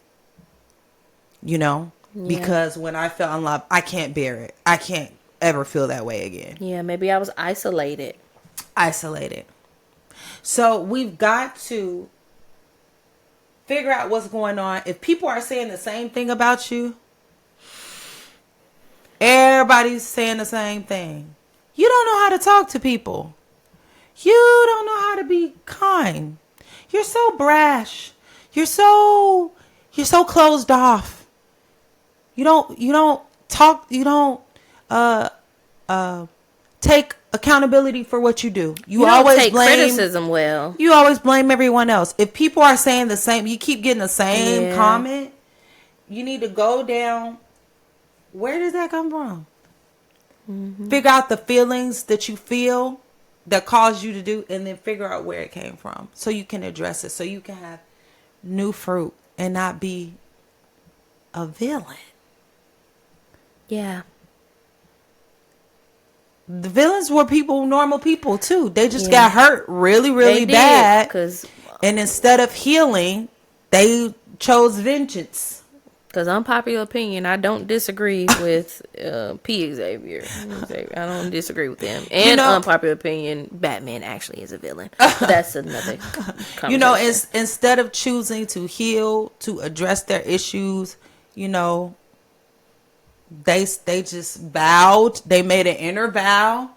Yeah. Because when I felt unloved, I can't bear it. I can't ever feel that way again. Yeah, maybe I was isolated. So we've got to figure out what's going on. If people are saying the same thing about you, everybody's saying the same thing. You don't know how to talk to people. You don't know how to be kind. You're so brash. You're so closed off. You don't talk. You don't take accountability for what you do. You always take blame criticism well. You always blame everyone else. If people are saying the same, you keep getting the same comment. You need to go down. Where does that come from? Figure out the feelings that you feel that caused you to do, and then figure out where it came from, so you can address it, so you can have new fruit and not be a villain. Yeah. The villains were normal people too. They just got hurt really, really bad. And instead of healing, they chose vengeance. Because unpopular opinion, I don't disagree with P. Xavier. I don't disagree with them. And unpopular opinion, Batman actually is a villain. That's another conversation. Instead of choosing to heal, to address their issues, they just vowed. They made an inner vow,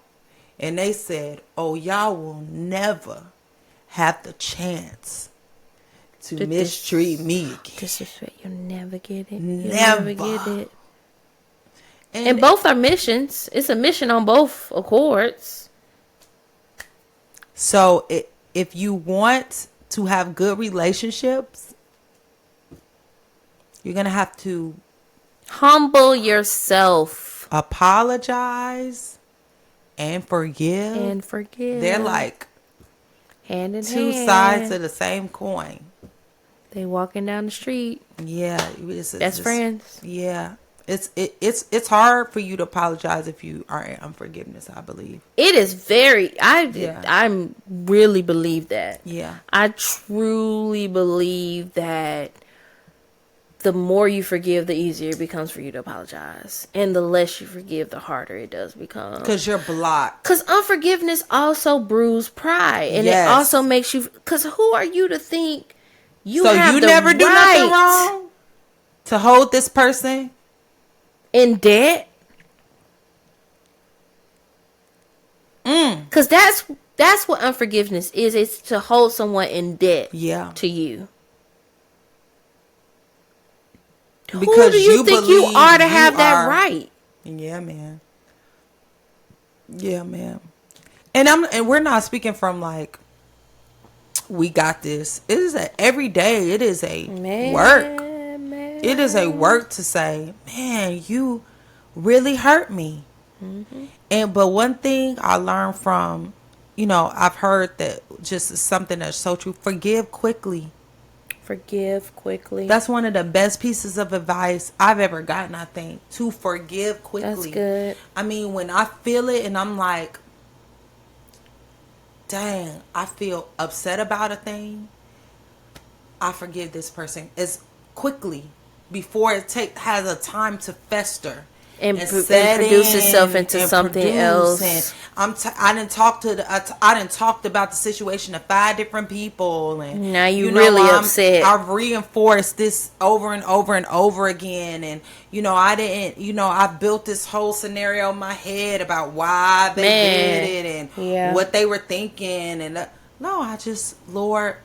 and they said, "Oh, y'all will never have the chance to mistreat me again. Disrespect, you'll never get it. Never get it." And both are missions. It's a mission on both accords. So if you want to have good relationships, you're going to have to humble yourself, apologize, and forgive. They're like hand in two hand. sides of the same coin. They walking down the street. Yeah, Best friends. Yeah, it's hard for you to apologize if you are in unforgiveness. I believe it is very. I really believe that. Yeah, I truly believe that the more you forgive, the easier it becomes for you to apologize, and the less you forgive, the harder it does become. Because you're blocked. Because unforgiveness also brews pride, and it also makes you. Because who are you to think? You never do nothing wrong to hold this person in debt? Because that's what unforgiveness is. It's to hold someone in debt to you. Who do you think you are to have that right? Yeah, man. Yeah, man. And we're not speaking from like we got this. It is every day. It is a work. Man. It is a work to say, man, you really hurt me. But one thing I learned from, I've heard that just something that's so true. Forgive quickly. Forgive quickly. That's one of the best pieces of advice I've ever gotten, I think. To forgive quickly. That's good. I mean, when I feel it and I'm like, dang, I feel upset about a thing, I forgive this person as quickly before it has a time to fester. And produce itself into something else. And I didn't talked about the situation to 5 different people, and now you really upset. I've reinforced this over and over and over again, and I built this whole scenario in my head about why they did it and what they were thinking, and Lord,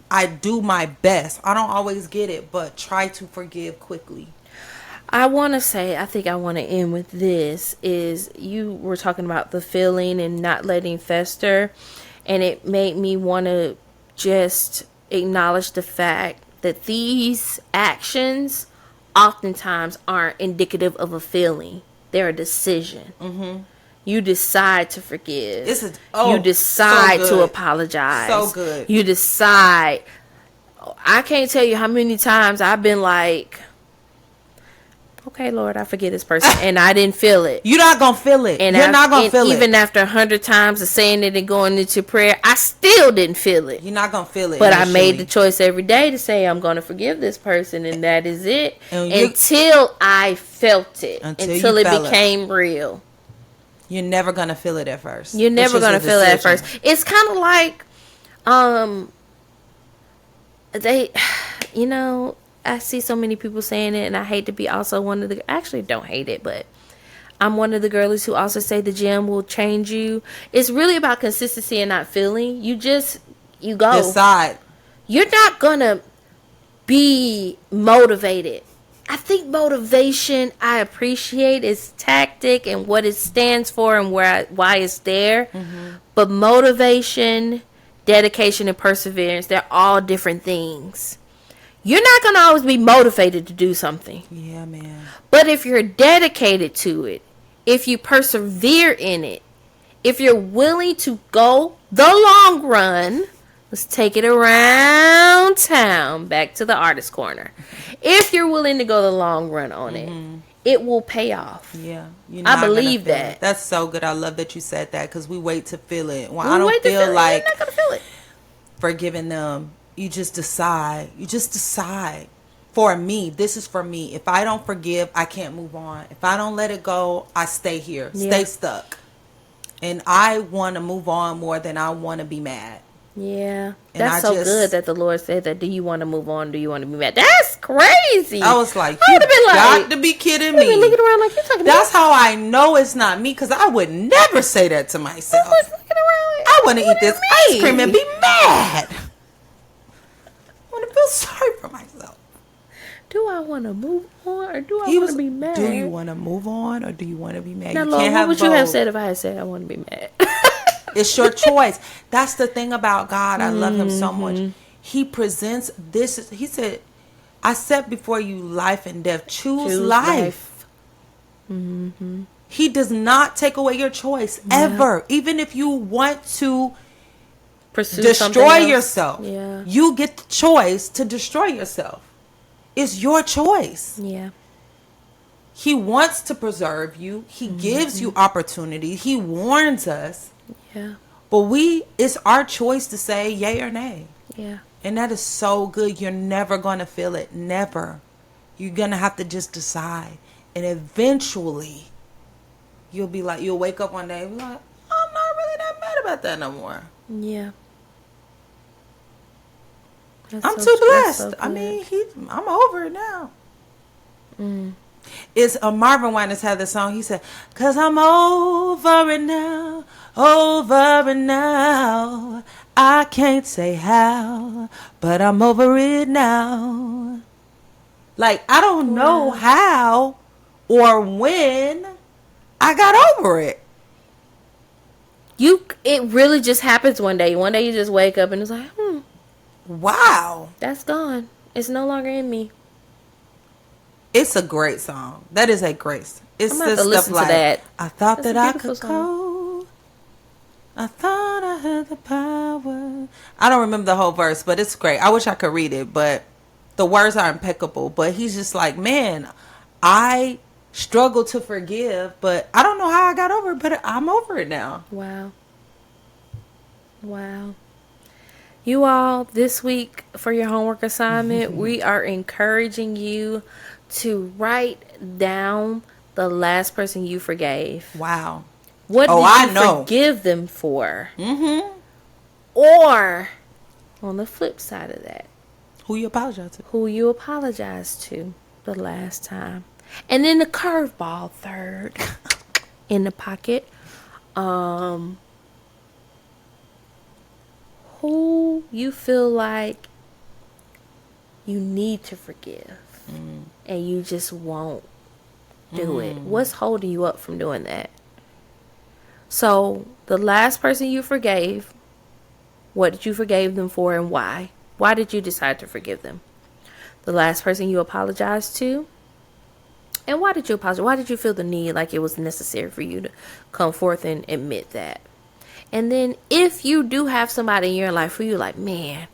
I do my best. I don't always get it, but try to forgive quickly. I want to end with this is you were talking about the feeling and not letting fester. And it made me want to just acknowledge the fact that these actions oftentimes aren't indicative of a feeling. They're a decision. Mm-hmm. You decide to forgive. You decide to apologize. So good. You decide. I can't tell you how many times I've been like, okay, Lord, I forgive this person, and I didn't feel it. You're not gonna feel it. And you're not gonna feel it. Even after 100 times of saying it and going into prayer, I still didn't feel it. You're not gonna feel it. But initially. I made the choice every day to say I'm gonna forgive this person, and that is it. Until I felt it, until it became real. You're never gonna feel it at first. You're never gonna feel it at first. It's kind of like, I see so many people saying it, and I hate to be also one of the... Actually, don't hate it, but I'm one of the girlies who also say the gym will change you. It's really about consistency and not feeling. You go. Decide. You're not going to be motivated. I think motivation, I appreciate its tactic and what it stands for and why it's there. Mm-hmm. But motivation, dedication, and perseverance, they're all different things. You're not going to always be motivated to do something. Yeah, man. But if you're dedicated to it, if you persevere in it, if you're willing to go the long run, let's take it around town, back to the artist corner. If you're willing to go the long run on it, it will pay off. Yeah. I believe that. It. That's so good. I love that you said that because we wait to feel it. Well, I don't feel like you're not going to feel it. Forgiving them. You just decide. For me, this is for me. If I don't forgive, I can't move on. If I don't let it go, I stay here. Yeah. Stay stuck. And I want to move on more than I want to be mad. Yeah. And that's so good that the Lord said that. Do you want to move on? Do you want to be mad? That's crazy. I was like, you got to be kidding me. Looking around like you're talking that's how I know it's not me, because I would never say that to myself. I want to eat this ice cream and be mad. I feel sorry for myself. Do I want to move on or do I want to be mad? Do you want to move on or do you want to be mad? Now, Lord, what would you have said if I had said I want to be mad? It's your choice. That's the thing about God. I love him so much. He presents this. He said, I set before you life and death. Choose life. Mm-hmm. He does not take away your choice ever. Even if you want to destroy yourself. Yeah. You get the choice to destroy yourself. It's your choice. Yeah. He wants to preserve you. He gives you opportunity. He warns us. Yeah. But it's our choice to say yay or nay. Yeah. And that is so good. You're never going to feel it. Never. You're going to have to just decide. And eventually you'll wake up one day and be like, I'm not really that mad about that no more. Yeah. I'm too blessed. So I mean, I'm over it now. It's Marvin Winans had this song. He said, "'Cause I'm over it now, over it now. I can't say how, but I'm over it now." Like, I don't know how or when I got over it. It really just happens one day. One day you just wake up and it's like, wow, that's gone. It's no longer in me. It's a great song. That is a great song. It's I'm gonna have to stuff listen like, to that. I thought That's that I could go. I thought I had the power. I don't remember the whole verse, but it's great. I wish I could read it, but the words are impeccable. But he's just like, man, I struggle to forgive, but I don't know how I got over it, but I'm over it now. Wow. You all, this week for your homework assignment, we are encouraging you to write down the last person you forgave. Wow. What did you forgive them for? Mm-hmm. Or, on the flip side of that, who you apologize to? Who you apologized to the last time. And then the curveball third in the pocket. Who you feel like you need to forgive and you just won't do it. What's holding you up from doing that? So the last person you forgave, what did you forgive them for and why? Why did you decide to forgive them? The last person you apologized to, and why did you apologize? Why did you feel the need like it was necessary for you to come forth and admit that? And then if you do have somebody in your life who you're like, man,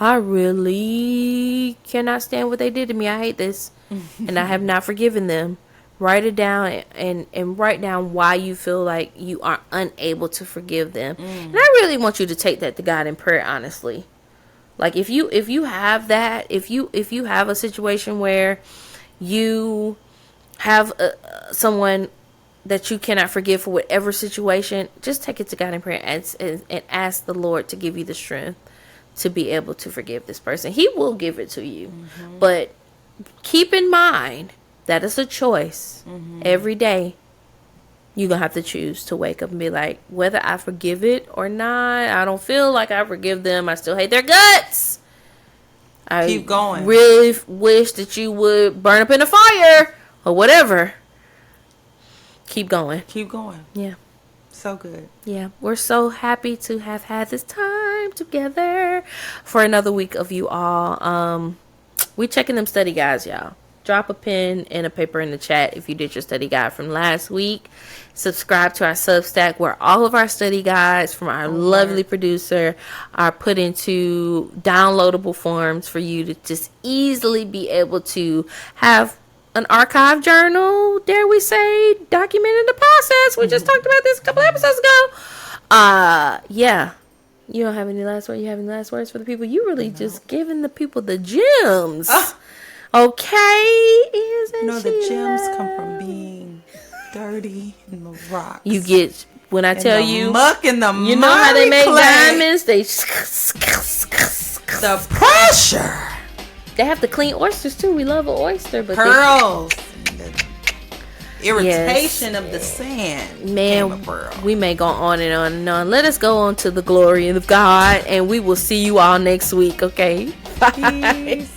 I really cannot stand what they did to me. I hate this. And I have not forgiven them. Write it down and write down why you feel like you are unable to forgive them. And I really want you to take that to God in prayer, honestly. Like if you have that, if you have a situation where you have someone that you cannot forgive for whatever situation, just take it to God in prayer and ask the Lord to give you the strength to be able to forgive this person. He will give it to you. But keep in mind that it's a choice. Every day you're going to have to choose to wake up and be like, whether I forgive it or not, I don't feel like I forgive them. I still hate their guts. I keep going. Really wish that you would burn up in a fire or whatever. Keep going. Keep going. Yeah. So good. Yeah. We're so happy to have had this time together for another week of you all. We checking them study guides, y'all. Drop a pen and a paper in the chat if you did your study guide from last week. Subscribe to our Substack where all of our study guides from our lovely producer are put into downloadable forms for you to just easily be able to have an archive journal, dare we say, documenting the process. We just talked about this a couple episodes ago. Yeah. You don't have any last words? You have any last words for the people? You really just giving the people the gems. Okay, isn't the gems come from being dirty in the rocks. You get when I tell you muck in the you know how they make clay. diamonds. They the pressure. They have to clean oysters too. We love an oyster, but pearls. The irritation of the sand. Man, we may go on and on and on. Let us go on to the glory of God, and we will see you all next week. Okay, bye. Peace.